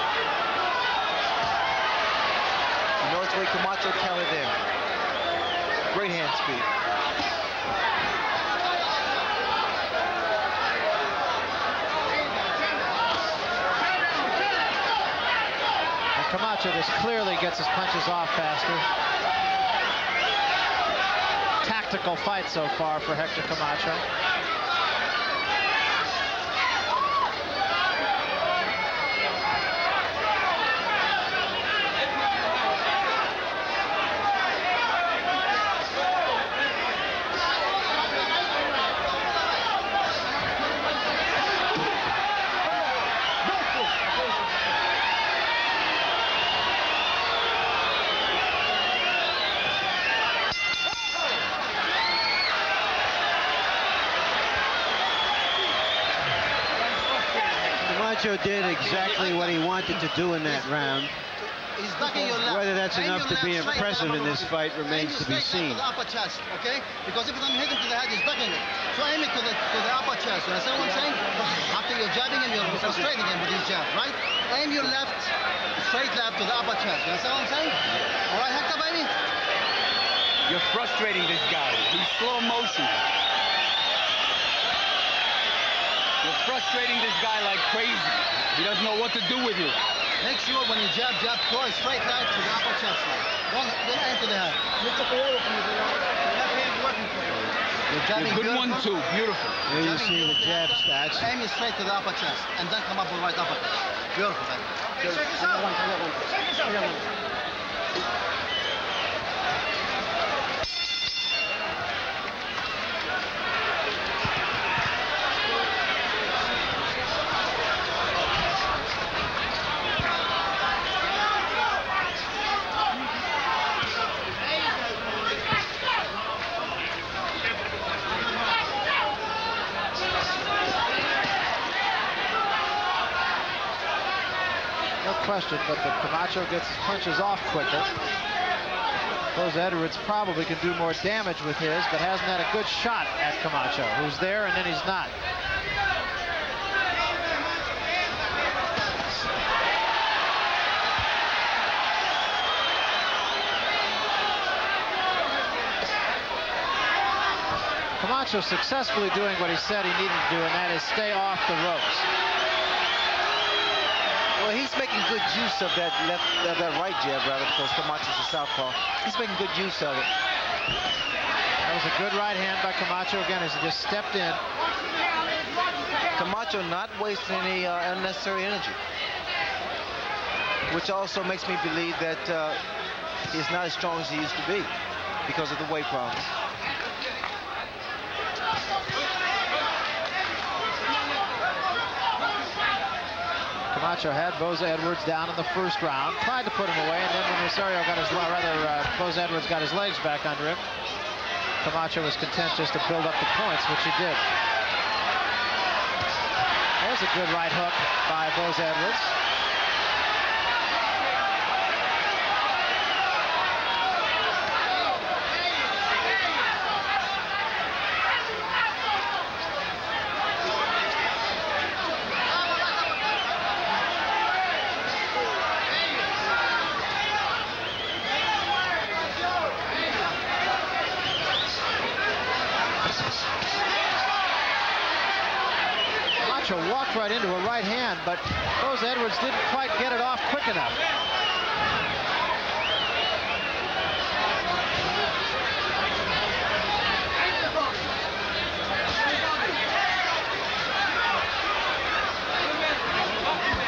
You notice the way Camacho countered there. Great hand speed. And Camacho just clearly gets his punches off faster. Tactical fight so far for Hector Camacho. Camacho did exactly what he wanted to do in that round. Whether that's enough to be impressive in this fight remains to be seen. Upper chest, okay? Because if it doesn't hit him to the head, he's ducking it. So aim it to the upper chest. You understand what I'm saying? After you're jabbing him, you're frustrating him with his jab, right? Aim your left, straight left to the upper chest. You understand what I'm saying? All right, Hector, baby? You're frustrating this guy. He's slow motion. You're frustrating this guy like crazy. He doesn't know what to do with you. Make sure when you jab, throw it straight left to the upper chest. Don't aim to the head. Left hand working for you. You're jabbing good one too. Beautiful. There you see the jab stats. Aim it straight to the upper chest and then come up with right uppercut. Beautiful, baby. Question, but the Camacho gets his punches off quicker. Boza Edwards probably can do more damage with his, but hasn't had a good shot at Camacho, who's there and then he's not. Camacho successfully doing what he said he needed to do, and that is stay off the ropes. Well, he's making good use of that right jab, rather, because Camacho's a southpaw. He's making good use of it. That was a good right hand by Camacho again as he just stepped in. Camacho not wasting any unnecessary energy, which also makes me believe that he's not as strong as he used to be because of the weight problems. Camacho had Boza Edwards down in the first round, tried to put him away, and then when Rosario got his, Boza Edwards got his legs back under him, Camacho was content just to build up the points, which he did. There's a good right hook by Boza Edwards. Walked right into a right hand, but Boza Edwards didn't quite get it off quick enough.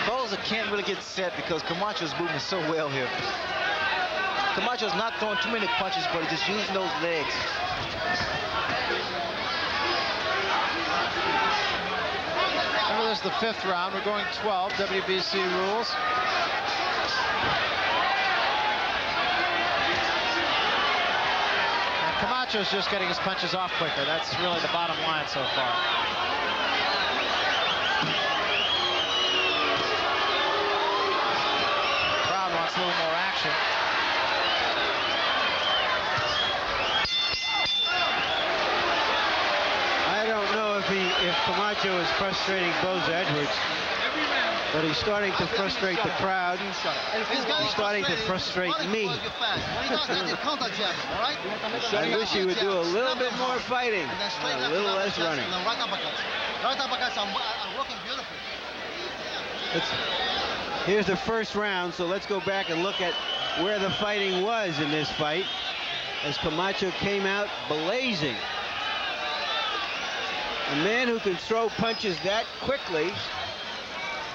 Boza can't really get set because Camacho's moving so well here. Camacho's not throwing too many punches, but he's just using those legs. Remember, this is the 5th round. We're going 12, WBC rules. And Camacho's just getting his punches off quicker. That's really the bottom line so far. Crowd wants a little more action. I don't know if Camacho is frustrating Boza Edwards, but he's starting to frustrate the crowd. He's starting to frustrate me. I wish he would do a little bit more fighting, a little less running. Here's the first round, so let's go back and look at where the fighting was in this fight as Camacho came out blazing. A man who can throw punches that quickly,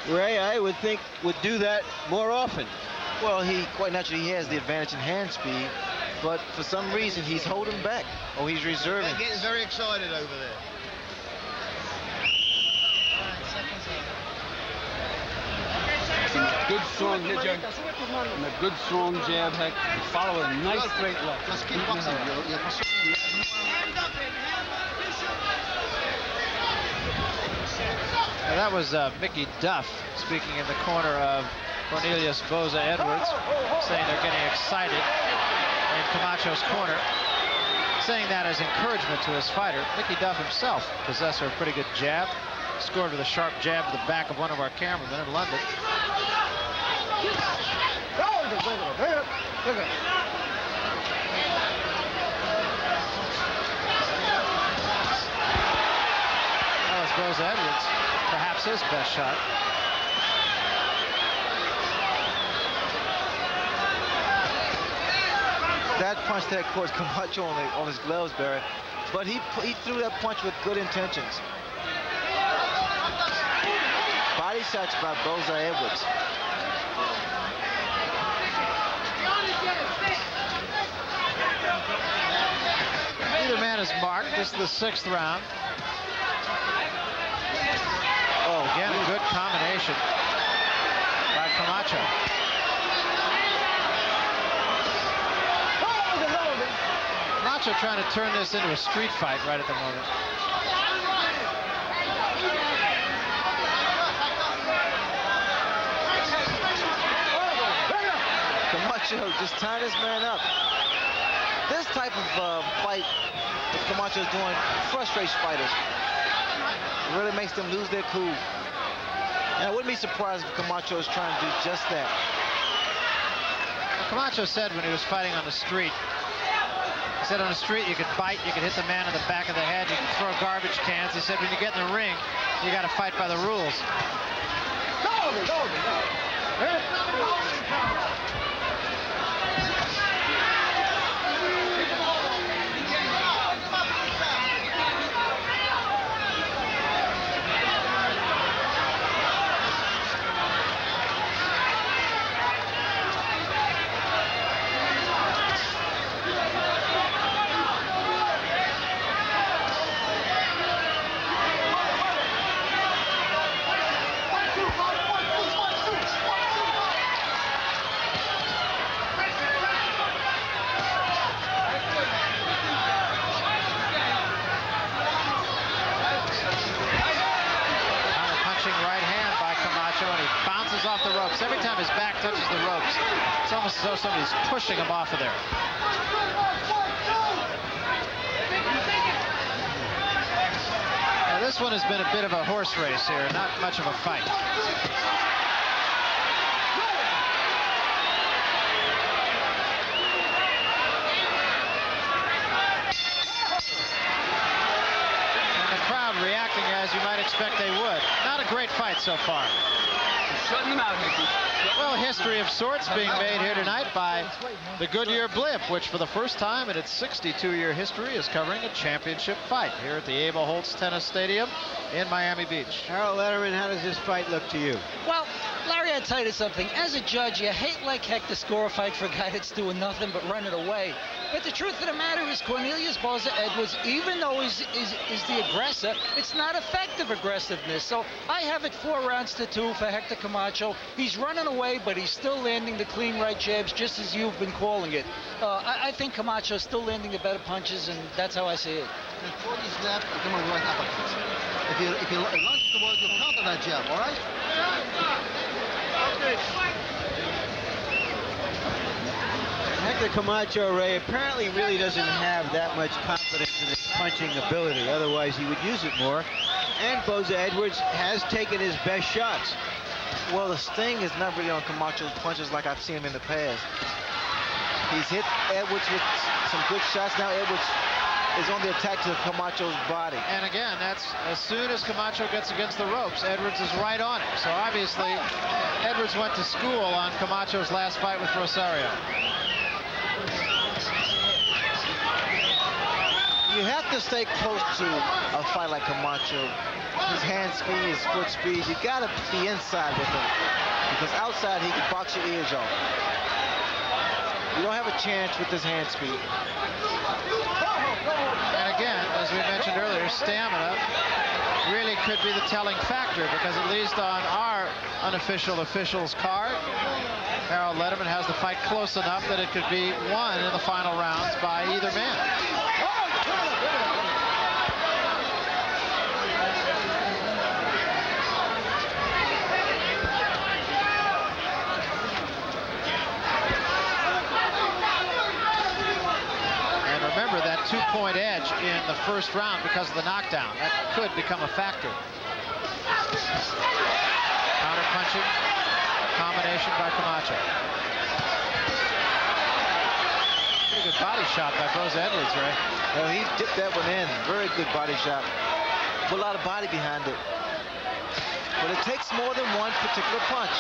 Ray, I would think would do that more often. Well, quite naturally he has the advantage in hand speed, but for some reason he's holding back, or he's reserving. They're getting very excited over there. Good strong hit, Joe. And a good strong jab, Heck. Follow a nice straight left. Just keep boxing. Now that was Mickey Duff speaking in the corner of Cornelius Boza Edwards, saying they're getting excited in Camacho's corner, saying that as encouragement to his fighter. Mickey Duff himself, possessor of a pretty good jab, scored with a sharp jab to the back of one of our cameramen in London. That was Boza Edwards, perhaps his best shot. That punch that caught Camacho on his gloves, Barry, but he threw that punch with good intentions. Body shots by Boza Edwards. Neither man is marked. This is the 6th round. Oh, again, a good combination by Camacho. Camacho trying to turn this into a street fight right at the moment. Camacho just tying this man up. This type of fight that Camacho is doing frustrates fighters. It really makes them lose their cool. And I wouldn't be surprised if Camacho is trying to do just that. Well, Camacho said when he was fighting on the street, he said on the street you could bite, you could hit the man in the back of the head, you could throw garbage cans. He said when you get in the ring, you got to fight by the rules. Off the ropes. Every time his back touches the ropes, it's almost as though somebody's pushing him off of there. Now this one has been a bit of a horse race here, not much of a fight. And the crowd reacting as you might expect they would. Not a great fight so far. Shutting them out, Hickey. Well, history of sorts being made here tonight by the Goodyear Blimp, which for the first time in its 62-year history is covering a championship fight here at the Abel Holtz Tennis Stadium in Miami Beach. Harold Letterman, how does this fight look to you? Well, Larry, I'll tell you something. As a judge, you hate like heck to score a fight for a guy that's doing nothing but running away. But the truth of the matter is Cornelius Boza Edwards, even though he's the aggressor, it's not effective aggressiveness. So I have it 4 rounds to 2 for Hector Camacho. He's running away, but he's still landing the clean right jabs, just as you've been calling it. I think Camacho's still landing the better punches, and that's how I see it. Before you snap, you come on right uppercuts. If you launch the ball, you counter that jab, all right? Hector Camacho, Ray, apparently really doesn't have that much confidence in his punching ability. Otherwise, he would use it more. And Boza Edwards has taken his best shots. Well, the sting is not really on Camacho's punches like I've seen him in the past. He's hit Edwards with some good shots. Now Edwards is on the attack to Camacho's body. And again, that's as soon as Camacho gets against the ropes, Edwards is right on him. So obviously, Edwards went to school on Camacho's last fight with Rosario. You have to stay close to a fight like Camacho. His hand speed, his foot speed, you gotta be inside with him. Because outside he can box your ears off. You don't have a chance with his hand speed. And again, as we mentioned earlier, stamina really could be the telling factor, because at least on our unofficial officials card, Harold Letterman has the fight close enough that it could be won in the final rounds by either man. Remember that 2-point edge in the first round because of the knockdown. That could become a factor. Counter punching, combination by Camacho. Pretty good body shot by Boza Edwards, Ray. Well, he dipped that one in. Very good body shot. Put a lot of body behind it. But it takes more than one particular punch.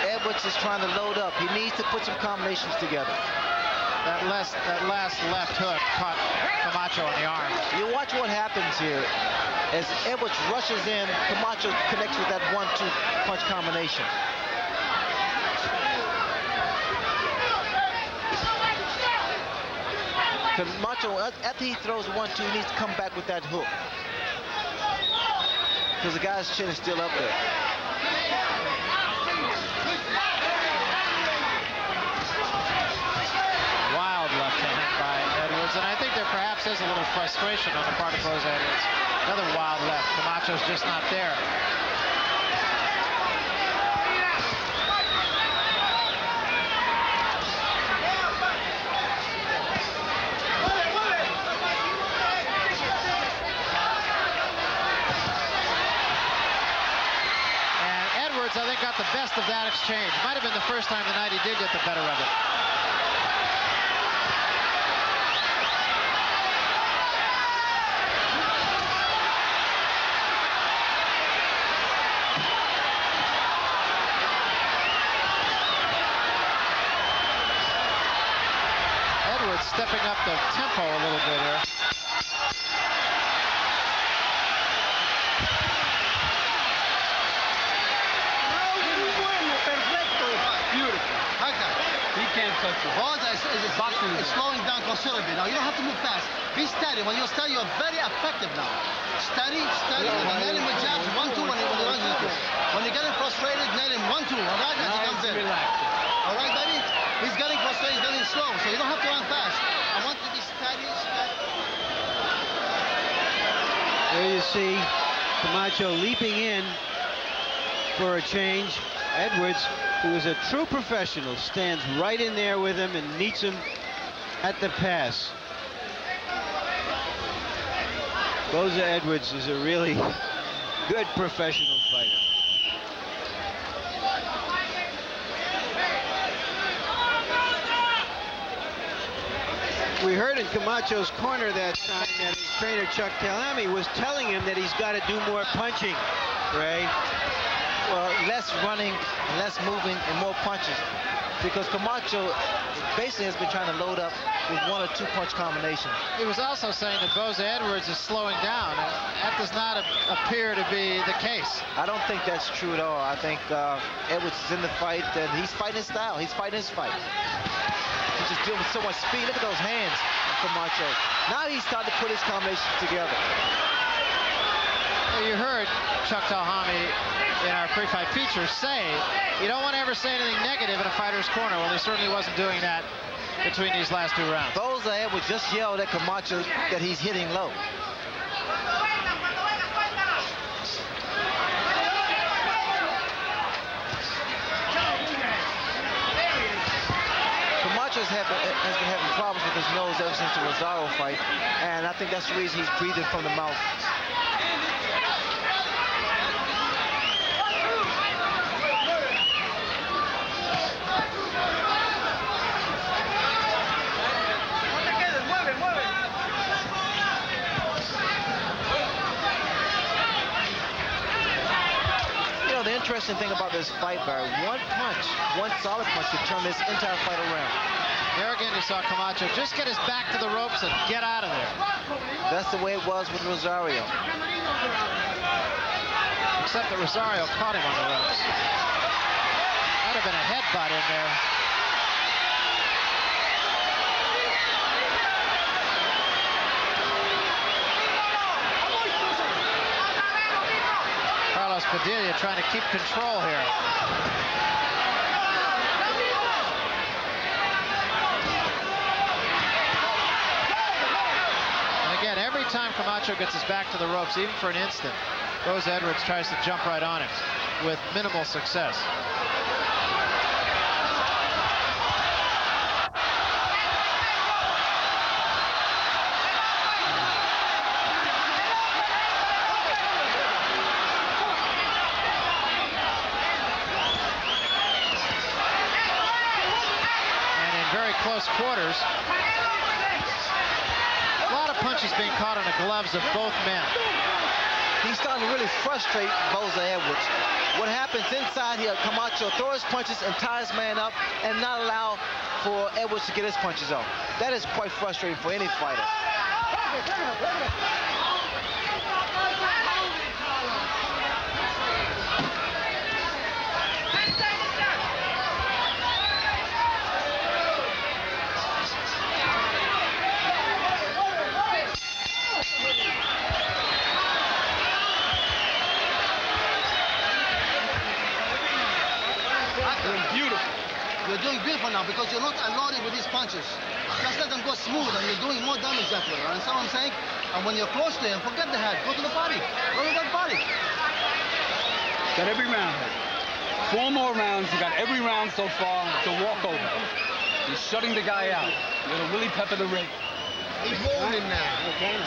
Edwards is trying to load up. He needs to put some combinations together. That last left hook caught Camacho on the arm. You watch what happens here. As Edwards rushes in, Camacho connects with that 1-2 punch combination. Camacho, after he throws 1-2, he needs to come back with that hook. Because the guy's chin is still up there. Left hand by Edwards, and I think there perhaps is a little frustration on the part of Boza Edwards. Another wild left. Camacho's just not there. And Edwards, I think, got the best of that exchange. Might have been the first time tonight he did get the better of it. Stepping up the tempo a little bit here. Beautiful. He can't touch you. Boza is slowing down considerably. Now, you don't have to move fast. Be steady. When you're steady, you're very effective now. Steady, and net him with jabs, 1-2 when he runs into it. When you're getting frustrated, net him 1-2, all right? As he comes in. All right, baby? He's getting frustrated, he's getting slow, so you don't have to run fast. I want to be steady. There you see Camacho leaping in for a change. Edwards, who is a true professional, stands right in there with him and meets him at the pass. Boza Edwards is a really good professional fighter. We heard in Camacho's corner that time that his trainer Chuck Talami was telling him that he's got to do more punching, Ray. less running and less moving and more punches. Because Camacho basically has been trying to load up with 1 or 2 punch combinations. He was also saying that Boza Edwards is slowing down. That does not appear to be the case. I don't think that's true at all. I think Edwards is in the fight and he's fighting his style. He's fighting his fight. He's just dealing with so much speed. Look at those hands of Camacho. Now he's starting to put his combinations together. Well, you heard Chuck Talhami in our pre-fight feature say you don't want to ever say anything negative in a fighter's corner. Well, he certainly wasn't doing that between these last 2 rounds. Boza Edwards just yelled at Camacho that he's hitting low. Camacho has been having problems with his nose ever since the Rosario fight, and I think that's the reason he's breathing from the mouth. The interesting thing about this fight, Barry, one solid punch could turn this entire fight around. There again, you saw Camacho just get his back to the ropes and get out of there. That's the way it was with Rosario. Except that Rosario caught him on the ropes. Might have been a headbutt in there. Padilla trying to keep control here. And again, every time Camacho gets his back to the ropes, even for an instant, Boza Edwards tries to jump right on him with minimal success. Close quarters. A lot of punches being caught on the gloves of both men. He's starting to really frustrate Boza Edwards. What happens inside here, Camacho throws punches and ties man up and not allow for Edwards to get his punches off. That is quite frustrating for any fighter. You're doing beautiful now because you're not unloading with these punches. Just let them go smooth and you're doing more damage that way. Understand what I'm saying? And when you're close to him, forget the head. Go to the body. Go to that body. Got every round. 4 more rounds. You got every round so far. It's a walkover. He's shutting the guy out. You're gonna really pepper the ring. He's warning now.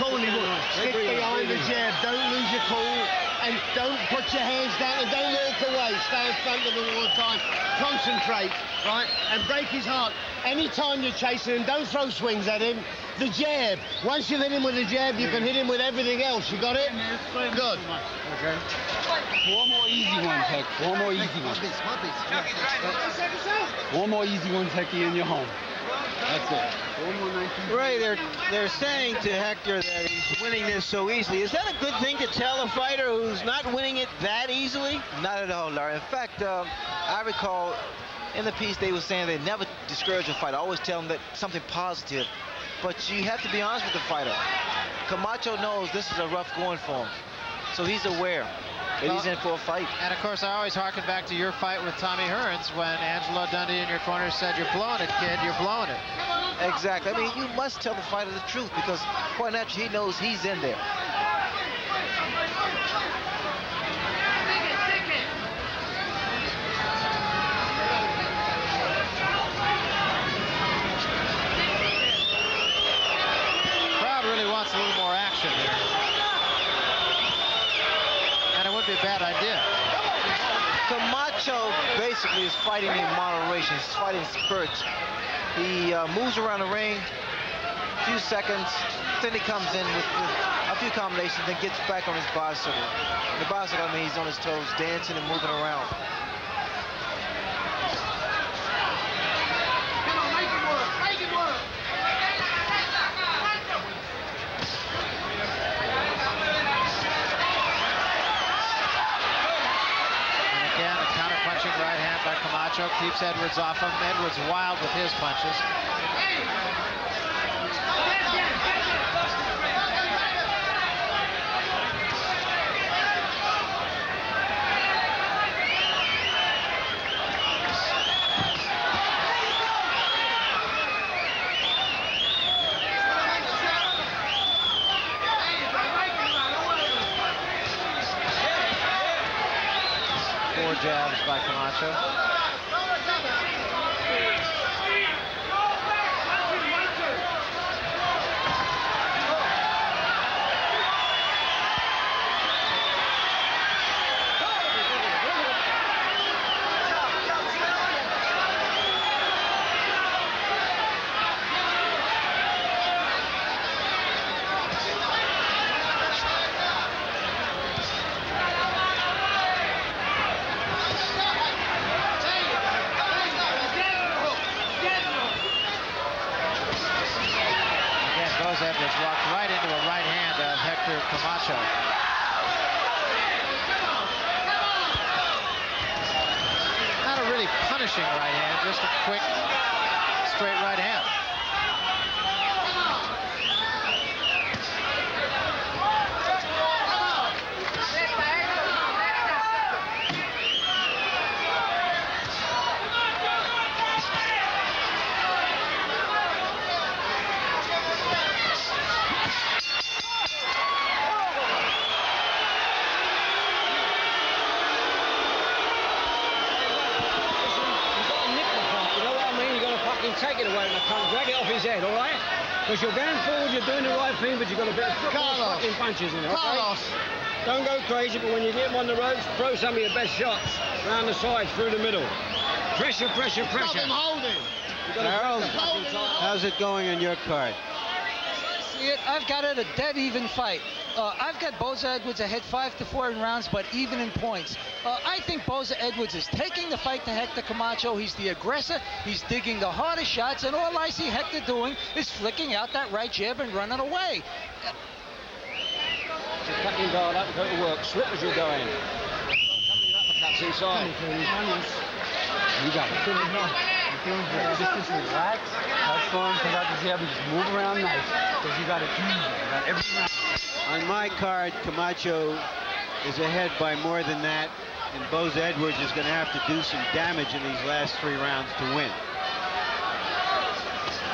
Totally warning. Stick behind the jab. Don't lose your cool. And don't put your hands down and don't walk away. Stay in front of him all the time. Concentrate, right? And break his heart. Anytime you're chasing him, don't throw swings at him. The jab. Once you've hit him with the jab, you can hit him with everything else. You got it? Good. Okay. 4 more easy ones, Heck. 4 more easy ones. 4 more easy ones, Hecky, and you're home. That's it. 4 more 19. Ray, they're saying to Hector that he's winning this so easily. Is that a good thing to tell a fighter who's not winning it that easily? Not at all, Larry. In fact, I recall in the piece they were saying they never discourage a fighter. Always tell them that something positive. But you have to be honest with the fighter. Camacho knows this is a rough going for him. So he's aware that he's in for a fight. And of course, I always harken back to your fight with Tommy Hearns when Angelo Dundee in your corner said, "You're blowing it, kid, you're blowing it." Exactly. I mean, you must tell the fighter the truth because quite naturally he knows he's in there. Crowd really wants a little more action here. And it would be a bad idea. Camacho basically is fighting in moderation. He's fighting spurts. He moves around the ring, a few seconds, Then he comes in with a few combinations, then gets back on his bicycle. The bicycle, I mean, he's on his toes, dancing and moving around. Come on, make it work. Make it work. And again, a counter-punching right hand by Camacho keeps Edwards off him. Edwards wild with his punches. Four jabs by Camacho. Edwards walked right into a right hand of Hector Camacho. Not a really punishing right hand, just a quick, straight right hand. Take it away and come drag it off his head, all right? Because you're going forward, you're doing the right thing, but you've got a bit of fucking punches in it, okay? Don't go crazy, but when you get him on the ropes, throw some of your best shots round the sides, through the middle. Pressure, pressure, pressure. Stop him holding. Harold, how's it going on your card? See it? I've got it a dead even fight. I've got Boza Edwards ahead 5-4 in rounds, but even in points. I think Boza Edwards is taking the fight to Hector Camacho. He's the aggressor. He's digging the hardest shots, and all I see Hector doing is flicking out that right jab and running away. Just cut your guard up and go to work. Slip as you're going. Uppercuts inside. You got it. Just relax, have fun, take out the jab, and just move around nice. Because you got it easy. You got every round. On my card, Camacho is ahead by more than that, and Boza Edwards is going to have to do some damage in these last 3 rounds to win.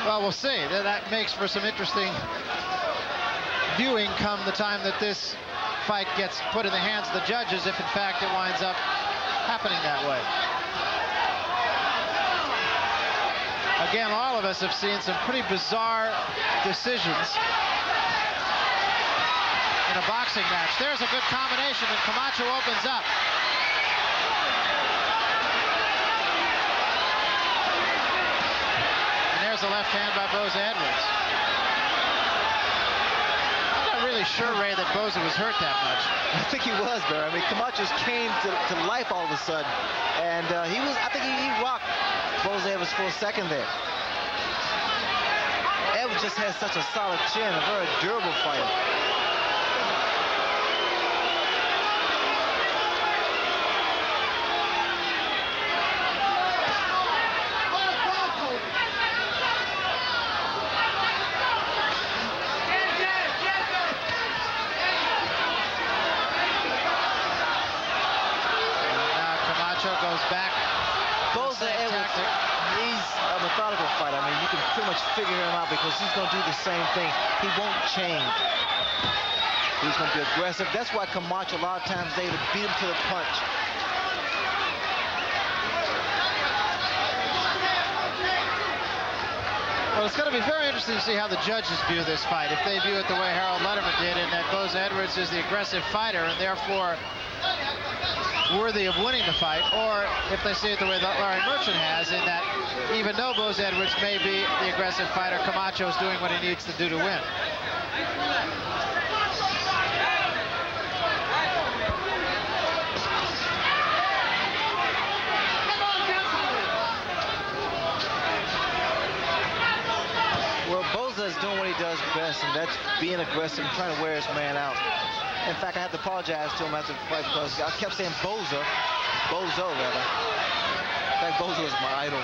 Well, we'll see. That makes for some interesting viewing come the time that this fight gets put in the hands of the judges, if in fact it winds up happening that way. Again, all of us have seen some pretty bizarre decisions in a boxing match. There's a good combination, and Camacho opens up. And there's a left hand by Boza Edwards. I'm not really sure, Ray, that Boza was hurt that much. I think he was, Barry. I mean, Camacho came to life all of a sudden, and I think he rocked Boza Edwards for a second there. Edwards just has such a solid chin, a very durable fighter. Goes back. Boza Edwards, he's a methodical fighter. I mean, you can pretty much figure him out because he's going to do the same thing. He won't change. He's going to be aggressive. That's why Camacho, a lot of times, they would beat him to the punch. Well, it's going to be very interesting to see how the judges view this fight. If they view it the way Harold Letterman did, and that Boza Edwards is the aggressive fighter, and therefore worthy of winning the fight, or if they see it the way that Larry Merchant has, in that even though Boza Edwards may be the aggressive fighter, Camacho is doing what he needs to do to win. Well, Boza is doing what he does best, and that's being aggressive and trying to wear his man out. In fact, I have to apologize to him after the fight because I kept saying Bozo rather. In fact, Bozo is my idol.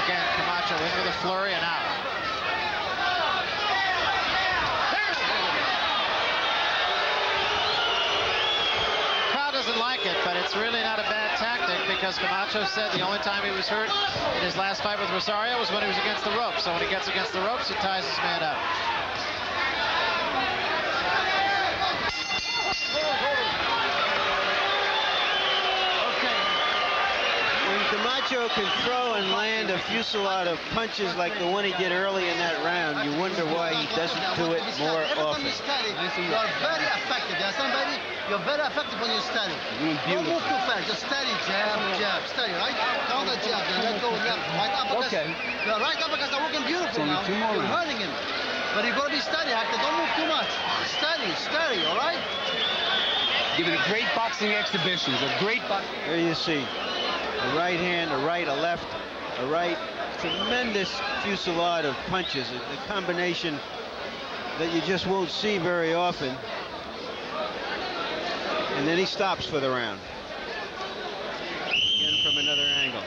Again, Camacho in with a flurry and out. Doesn't like it, but it's really not a bad tactic because Camacho said the only time he was hurt in his last fight with Rosario was when he was against the ropes. So when he gets against the ropes, he ties his man up. When Camacho can throw and land a fusillade of punches like the one he did early in that round, you wonder why he doesn't do it more often. You're very effective, you understand, baby? You're very effective when you're steady. Don't move too fast. Just steady, jab, jab, steady, right? Counter jab, then let go left, right uppercut. Okay. Your right uppercuts are working beautiful now. You're hurting him. But you got to be steady, Hector. Don't move too much. Steady, steady, all right? Giving a great boxing exhibition. A great boxing. There you see. A right hand, a right, a left, a right. Tremendous fusillade of punches. A combination that you just won't see very often. And then he stops for the round. Again from another angle.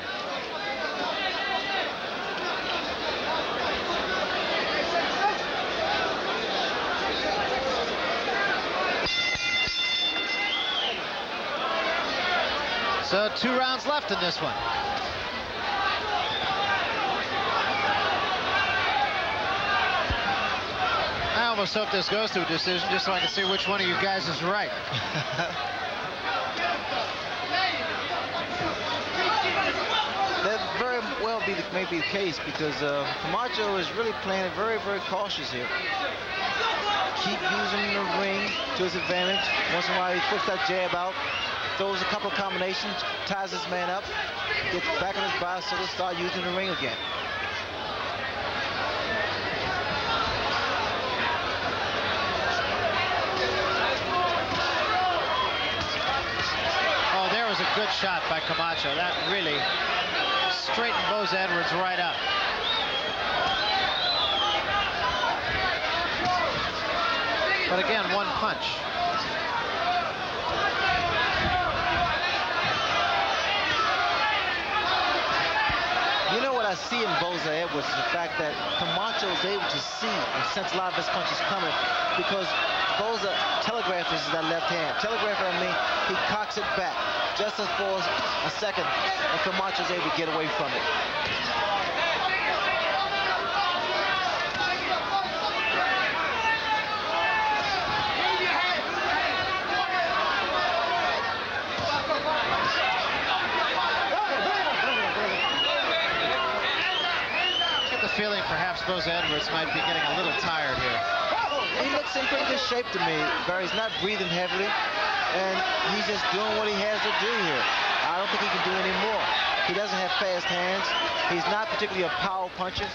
So 2 rounds left in this one. I almost hope this goes to a decision just so I can see which one of you guys is right. That very well may be the case because Camacho is really playing it very, very cautious here. Keep using the ring to his advantage. Once in a while he puts that jab out, throws a couple of combinations, ties his man up, gets back on his bicycle, start using the ring again. Oh, there was a good shot by Camacho. That really straightened Boza Edwards right up. But again, one punch. You know what I see in Boza Edwards is the fact that Camacho is able to see and sense a lot of his punches coming because Boza telegraphs that left hand. Telegrapher, I mean, he cocks it back just for a second, and Camacho is able to get away from it. Feeling perhaps Boza Edwards might be getting a little tired here. He looks in pretty good shape to me, Barry. He's not breathing heavily, and he's just doing what he has to do here. I don't think he can do any more. He doesn't have fast hands. He's not particularly a power puncher,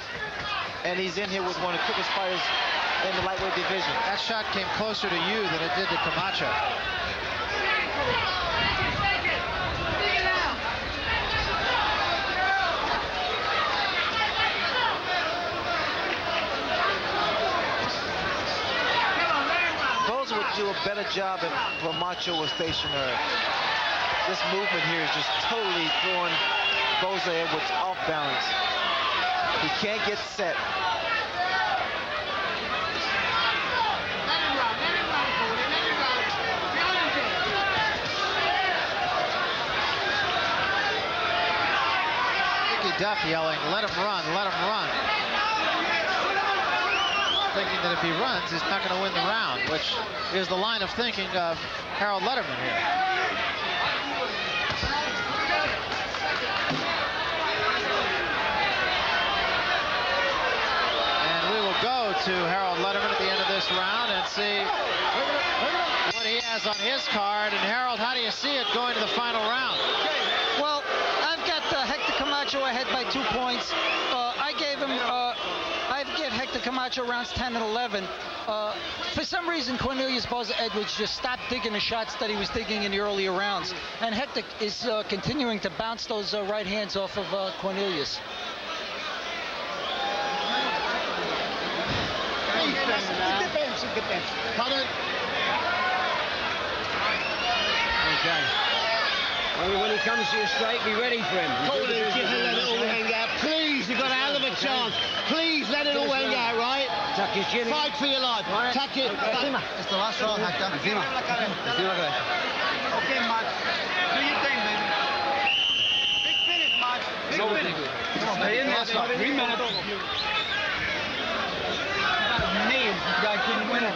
and he's in here with one of the quickest fighters in the lightweight division. That shot came closer to you than it did to Camacho. Do a better job if Camacho was stationary. This movement here is just totally throwing Boza Edwards off balance. He can't get set. Ricky Duff yelling, let him run, let him run. Thinking that if he runs, he's not going to win the round, which is the line of thinking of Harold Letterman here. to Harold Letterman at the end of this round and see what he has on his card. And Harold, how do you see it going to the final round? Well, I've got Hector Camacho ahead by 2 points. I've given Hector Camacho rounds 10 and 11. For some reason, Cornelius Boza Edwards just stopped digging the shots that he was digging in the earlier rounds. And Hector is continuing to bounce those right hands off of Cornelius. It depends. Pardon? Okay. When he comes to you straight, be ready for him. Hold it, just let it all hang out. Please, you've got a hell of a chance. Please let it all hang out, right? Tuck your chin in. Fight for your life. Right. Tuck it. It's the last round, Hector. Okay, Max. Do your thing, baby. Big finish, Max. Big finish. Stay in there. 3 minutes. The guy couldn't win it.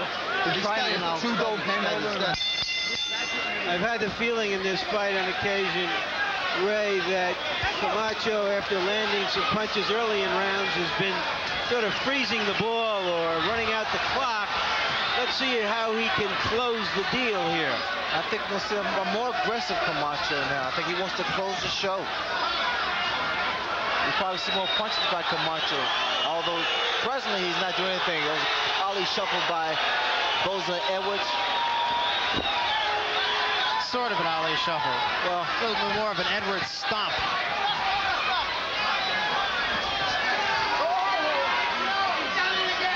I've had the feeling in this fight on occasion, Ray, that Camacho, after landing some punches early in rounds, has been sort of freezing the ball or running out the clock. Let's see how he can close the deal here. I think we'll see a more aggressive Camacho now. I think he wants to close the show. You probably see more punches by Camacho, although presently he's not doing anything. It was Ali shuffled by Boza Edwards. Sort of an Ali shuffle. Well, a little bit more of an Edwards stomp.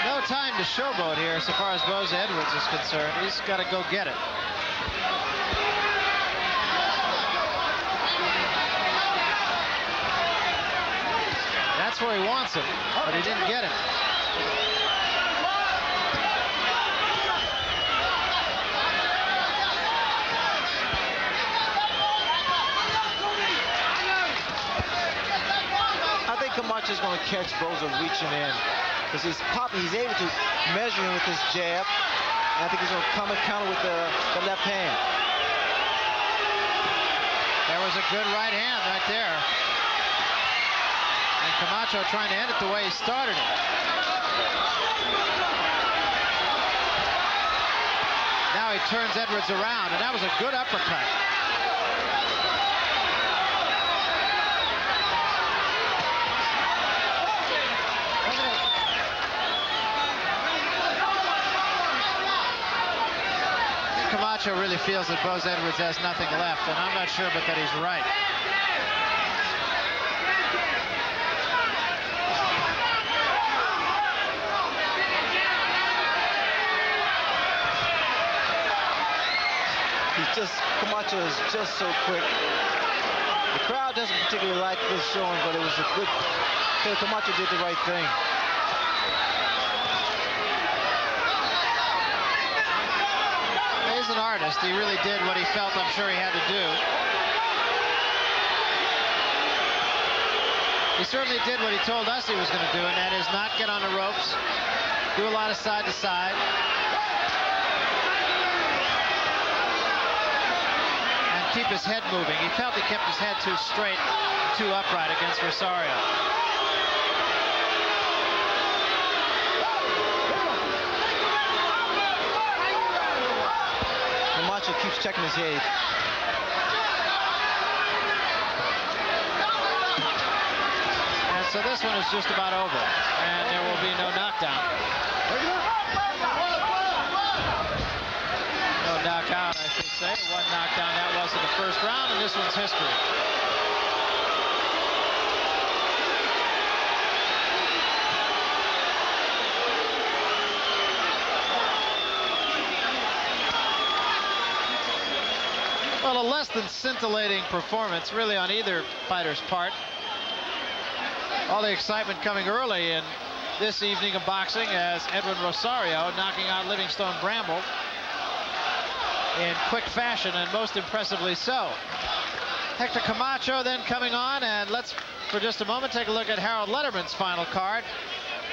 No time to showboat here so far as Boza Edwards is concerned. He's got to go get it. That's where he wants it, but he didn't get it. I think Camacho's going to catch Boza reaching in because he's popping. He's able to measure him with his jab. And I think he's going to come and counter with the left hand. There was a good right hand right there. And Camacho trying to end it the way he started it. Now he turns Edwards around, and that was a good uppercut. Camacho really feels that Boza Edwards has nothing left, and I'm not sure but that he's right. Camacho is just so quick. The crowd doesn't particularly like this showing, but it was a good. Camacho did the right thing. He's an artist. He really did what he felt, I'm sure he had to do. He certainly did what he told us he was going to do, and that is not get on the ropes, do a lot of side to side. Keep his head moving. He felt he kept his head too straight, too upright against Rosario. Camacho keeps checking his head. And so this one is just about over, and there will be no knockdown. No knockout, I should say. One knockdown that was in the first round, and this one's history. Well, a less than scintillating performance, really, on either fighter's part. All the excitement coming early in this evening of boxing as Edwin Rosario knocking out Livingstone Bramble in quick fashion, and most impressively so. Hector Camacho then coming on, and let's, for just a moment, take a look at Harold Letterman's final card.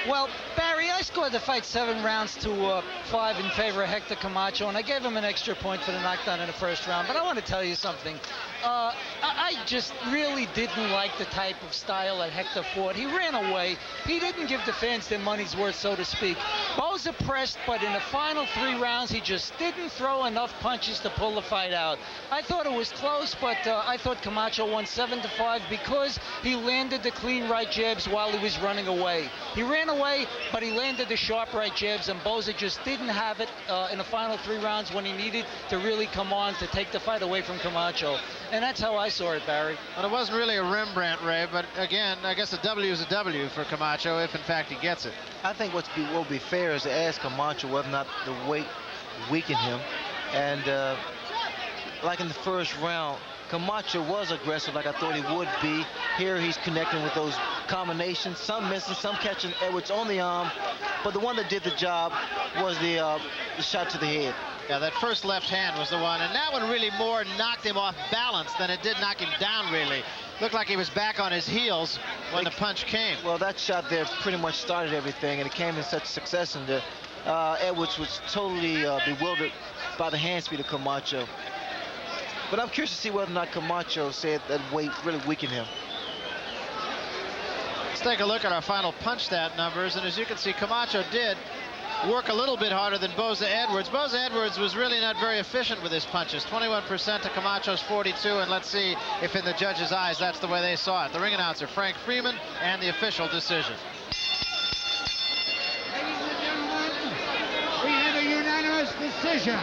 Well, Barry, I scored the fight 7 rounds to 5 in favor of Hector Camacho, and I gave him an extra point for the knockdown in the first round. But I want to tell you something. I just really didn't like the type of style that Hector fought. He ran away. He didn't give the fans their money's worth, so to speak. Boza pressed, but in the final 3 rounds, he just didn't throw enough punches to pull the fight out. I thought it was close, but I thought Camacho won 7-5 because he landed the clean right jabs while he was running away. He ran away, but he landed the sharp right jabs, and Boza just didn't have it in the final 3 rounds when he needed to really come on to take the fight away from Camacho. And that's how I saw it, Barry. Well, it wasn't really a Rembrandt, Ray, but again, I guess a W is a W for Camacho if, in fact, he gets it. I think what will be fair is to ask Camacho whether or not the weight weakened him. And like in the first round, Camacho was aggressive like I thought he would be. Here he's connecting with those combinations, some missing, some catching Edwards on the arm. But the one that did the job was the shot to the head. Yeah, that first left hand was the one, and that one really more knocked him off balance than it did knock him down, really. Looked like he was back on his heels when the punch came. Well, that shot there pretty much started everything, and it came in such success in there. Edwards was totally bewildered by the hand speed of Camacho. But I'm curious to see whether or not Camacho said that weight really weakened him. Let's take a look at our final punch stat numbers, and as you can see, Camacho did work a little bit harder than Boza Edwards. Boza Edwards was really not very efficient with his punches. 21% to Camacho's 42, and let's see if in the judges' eyes that's the way they saw it. The ring announcer, Frank Freeman, and the official decision. Ladies and gentlemen, we have a unanimous decision.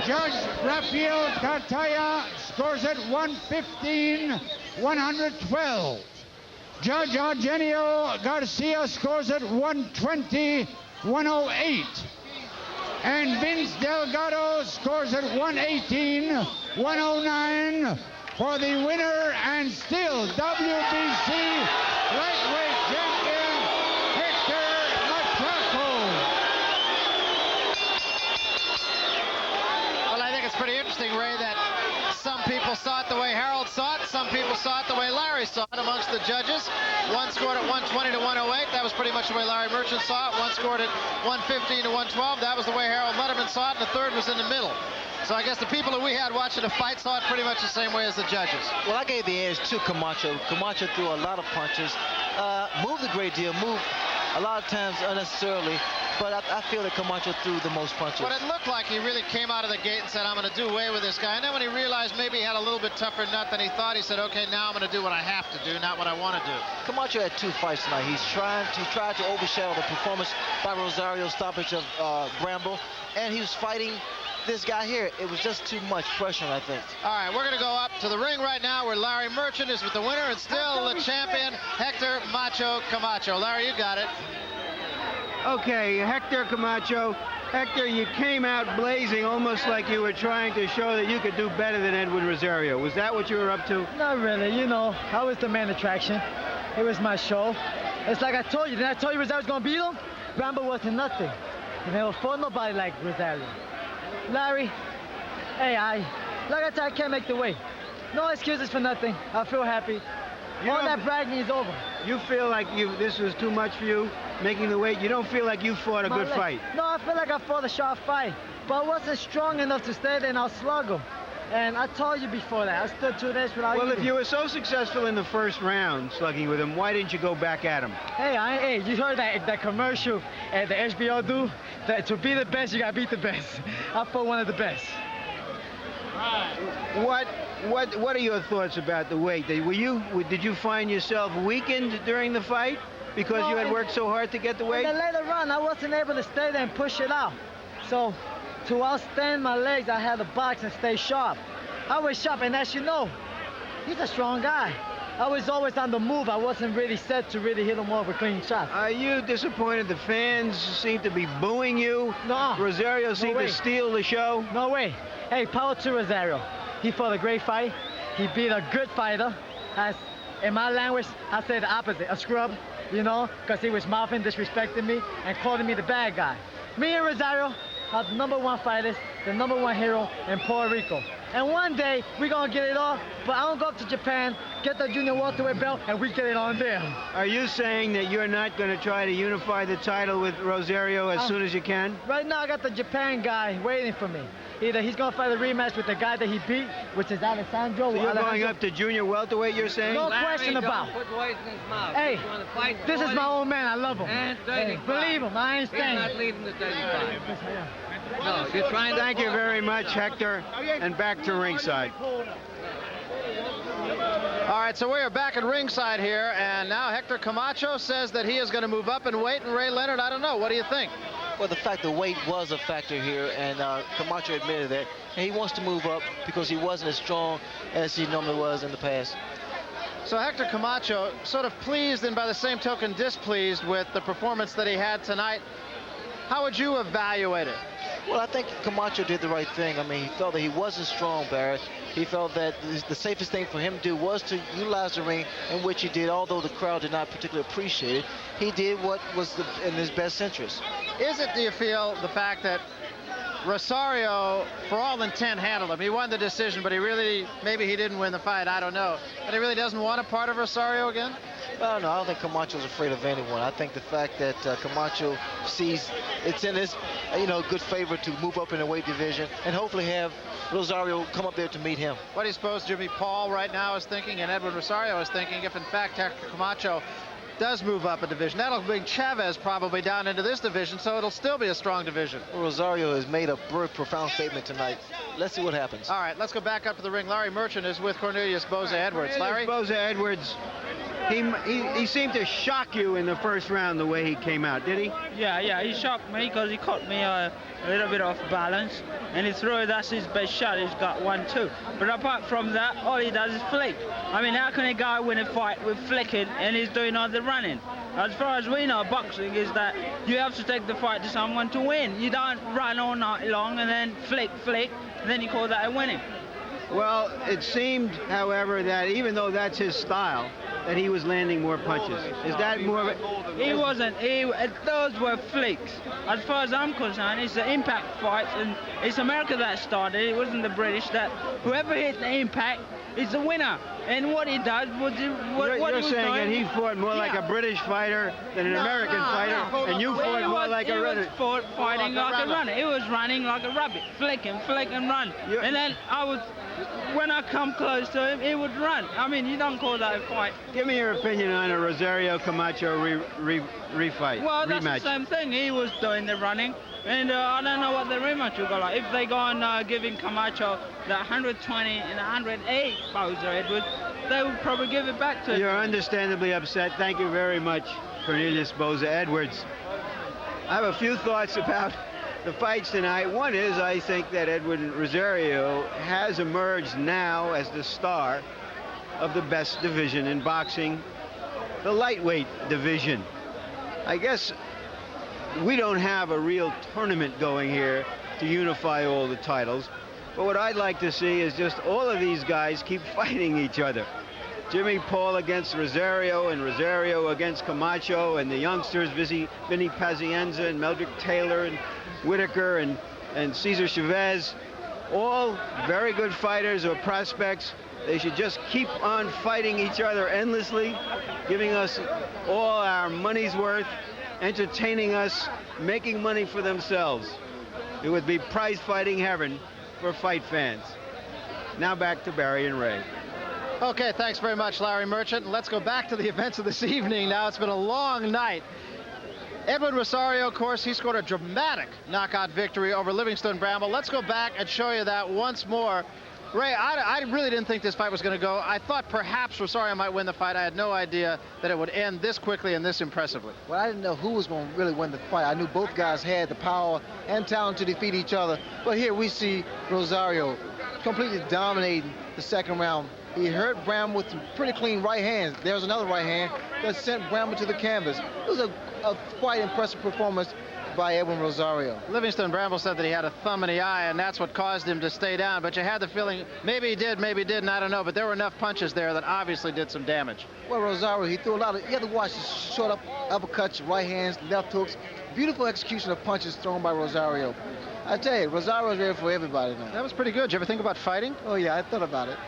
Judge Rafael Cartaya scores it 115-112. Judge Eugenio Garcia scores it 120-108. And Vince Delgado scores it 118-109 for the winner and still WBC lightweight champion, Hector Camacho. Well, I think it's pretty interesting, Ray, that some people saw it the way Harold saw it, some people saw it the way Larry saw it amongst the judges. One scored at 120-108. That was pretty much the way Larry Merchant saw it. One scored at 115-112. That was the way Harold Letterman saw it, and the third was in the middle. So I guess the people that we had watching the fight saw it pretty much the same way as the judges. Well, I gave the edge to Camacho. Camacho threw a lot of punches, moved a great deal, moved a lot of times unnecessarily, but I feel that Camacho threw the most punches. But it looked like he really came out of the gate and said, I'm going to do away with this guy. And then when he realized maybe he had a little bit tougher nut than he thought, he said, okay, now I'm going to do what I have to do, not what I want to do. Camacho had 2 fights tonight. He tried to overshadow the performance by Rosario's stoppage of Bramble, and he was fighting this guy here. It was just too much pressure, I think. All right, we're going to go up to the ring right now where Larry Merchant is with the winner and still the champion, Hector Macho Camacho. Larry, you got it. Okay, Hector Camacho. Hector, you came out blazing, almost like you were trying to show that you could do better than Edwin Rosario. Was that what you were up to? Not really. You know, I was the main attraction. It was my show. It's like I told you. Didn't I tell you Rosario was going to beat him? Bramble wasn't nothing. He never fought nobody like Rosario. Larry, hey, like I said, I can't make the weight. No excuses for nothing. I feel happy. All that bragging is over. You feel like this was too much for you, making the weight? You don't feel like you fought a good fight? No, I feel like I fought a sharp fight. But I wasn't strong enough to stay there and I'll slug him. And I told you before that. I stood 2 days without eating. Well, if you were so successful in the first round slugging with him, why didn't you go back at him? Hey, you heard that commercial at the HBO do? That to be the best, you gotta beat the best. I fought one of the best. What are your thoughts about the weight? Did you find yourself weakened during the fight because you had worked so hard to get the weight? In the later run, I wasn't able to stay there and push it out. So to outstand my legs, I had to box and stay sharp. I was sharp, and as you know, he's a strong guy. I was always on the move. I wasn't really set to really hit him more with clean shots. Are you disappointed the fans seem to be booing you? No. Rosario seemed to steal the show? No way. Hey, power to Rosario. He fought a great fight. He beat a good fighter. As in my language, I say the opposite, a scrub, you know, because he was mouthing, disrespecting me, and calling me the bad guy. Me and Rosario are the #1 fighters, the #1 hero in Puerto Rico. And one day, we're going to get it off, but I'm going to go up to Japan, get the junior welterweight belt, and we get it on there. Are you saying that you're not going to try to unify the title with Rosario as soon as you can? Right now, I got the Japan guy waiting for me. Either he's going to fight a rematch with the guy that he beat, which is Alessandro. So you're going up to junior welterweight, you're saying? No question about it. Hey, this is my old man. I love him. Hey, believe him. I ain't staying. He's not leaving the 35. No, you're trying. Thank you very much, Hector. And back to ringside. All right, so we are back at ringside here, and now Hector Camacho says that he is going to move up in weight, and Ray Leonard, I don't know. What do you think? Well, the fact that weight was a factor here, and Camacho admitted that. And he wants to move up because he wasn't as strong as he normally was in the past. So Hector Camacho sort of pleased and by the same token displeased with the performance that he had tonight. How would you evaluate it? Well, I think Camacho did the right thing. I mean, he felt that he wasn't strong, Barrett. He felt that the safest thing for him to do was to utilize the ring, in which he did, although the crowd did not particularly appreciate it. He did what was in his best interest. Is it, do you feel, the fact that Rosario, for all intent, handled him? He won the decision, but he really, maybe he didn't win the fight, I don't know. But he really doesn't want a part of Rosario again? Well, no, I don't think Camacho's afraid of anyone. I think the fact that Camacho sees it's in his, good favor to move up in the weight division and hopefully have Rosario come up there to meet him. What do you suppose Jimmy Paul right now is thinking and Edwin Rosario is thinking if, in fact, Hector Camacho does move up a division? That'll bring Chavez probably down into this division, so it'll still be a strong division. Well, Rosario has made a very profound statement tonight. Let's see what happens. All right, let's go back up to the ring. Larry Merchant is with Cornelius Boza Edwards. Larry? Boza Edwards, he seemed to shock you in the first round the way he came out, did he? Yeah, he shocked me because he caught me a little bit off balance, and he threw it. That's his best shot. He's got 1-2. But apart from that, all he does is flick. I mean, how can a guy win a fight with flicking and he's doing all the running? As far as we know, boxing is that you have to take the fight to someone to win. You don't run all night long and then flick, and then you call that a winning. Well, it seemed, however, that even though that's his style, that he was landing more punches. Is that more of it? He wasn't. Those were flicks. As far as I'm concerned, it's the impact fights, and it's America that started. It wasn't the British. That whoever hit the impact is the winner. And what he does was what you're he was saying doing, that he fought more like a British fighter than an American fighter, and you fought more like a runner. He was fighting like a runner. He was running like a rabbit, flick and run. And then when I come close to him, he would run. I mean, you don't call that a fight. Give me your opinion on a Rosario Camacho refight. Well, that's rematch. the same thing. He was doing the running, and I don't know what the rematch will go like. If they go on giving Camacho the 120 and 108 Boza Edwards, they will probably give it back to him. You're understandably upset. Thank you very much, Cornelius Boza Edwards. I have a few thoughts about the fights tonight. One is, I think that Edwin Rosario has emerged now as the star of the best division in boxing, the lightweight division. I guess we don't have a real tournament going here to unify all the titles, but what I'd like to see is just all of these guys keep fighting each other. Jimmy Paul against Rosario, and Rosario against Camacho, and the youngsters, Vinny Pazienza and Meldrick Taylor and Whitaker and Cesar Chavez, all very good fighters or prospects. They should just keep on fighting each other endlessly, giving us all our money's worth, entertaining us, making money for themselves. It would be prize fighting heaven for fight fans. Now back to Barry and Ray. Okay, thanks very much, Larry Merchant. Let's go back to the events of this evening now. It's been a long night. Edwin Rosario, of course, he scored a dramatic knockout victory over Livingstone Bramble. Let's go back and show you that once more. Ray, I really didn't think this fight was going to go. I thought perhaps Rosario might win the fight. I had no idea that it would end this quickly and this impressively. Well, I didn't know who was going to really win the fight. I knew both guys had the power and talent to defeat each other. But here we see Rosario completely dominating the second round. He hurt Bramble with some pretty clean right hands. There's another right hand that sent Bramble to the canvas. It was a quite impressive performance by Edwin Rosario. Livingstone Bramble said that he had a thumb in the eye, and that's what caused him to stay down. But you had the feeling maybe he did, maybe he didn't, I don't know. But there were enough punches there that obviously did some damage. Well, Rosario, he threw a lot of, you have to watch the short uppercuts, right hands, left hooks. beautiful execution of punches thrown by Rosario. I tell you, Rosario's ready for everybody now. That was pretty good. Did you ever think about fighting? Oh, yeah, I thought about it.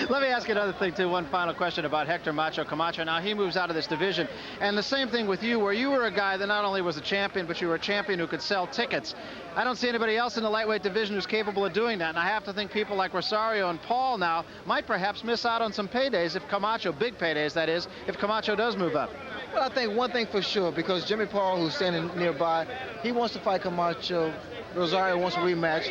Let me ask you another thing, too. One final question about Hector Macho Camacho. Now, he moves out of this division. And the same thing with you, where you were a guy that not only was a champion, but you were a champion who could sell tickets. I don't see anybody else in the lightweight division who's capable of doing that. And I have to think people like Rosario and Paul now might perhaps miss out on some paydays if Camacho, big paydays, that is, if Camacho does move up. Well, I think one thing for sure, because Jimmy Paul, who's standing nearby, he wants to fight Camacho. Rosario wants a rematch.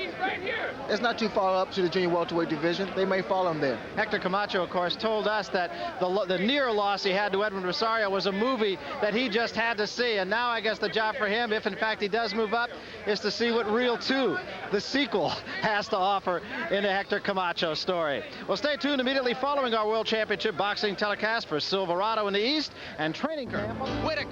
It's not too far up to the junior welterweight division. They may follow him there. Hector Camacho, of course, told us that the near loss he had to Edwin Rosario was a movie that he just had to see. And now I guess the job for him, if in fact he does move up, is to see what Real 2, the sequel, has to offer in the Hector Camacho story. Well, stay tuned immediately following our World Championship Boxing telecast for Silverado in the East and training camp. Whitaker.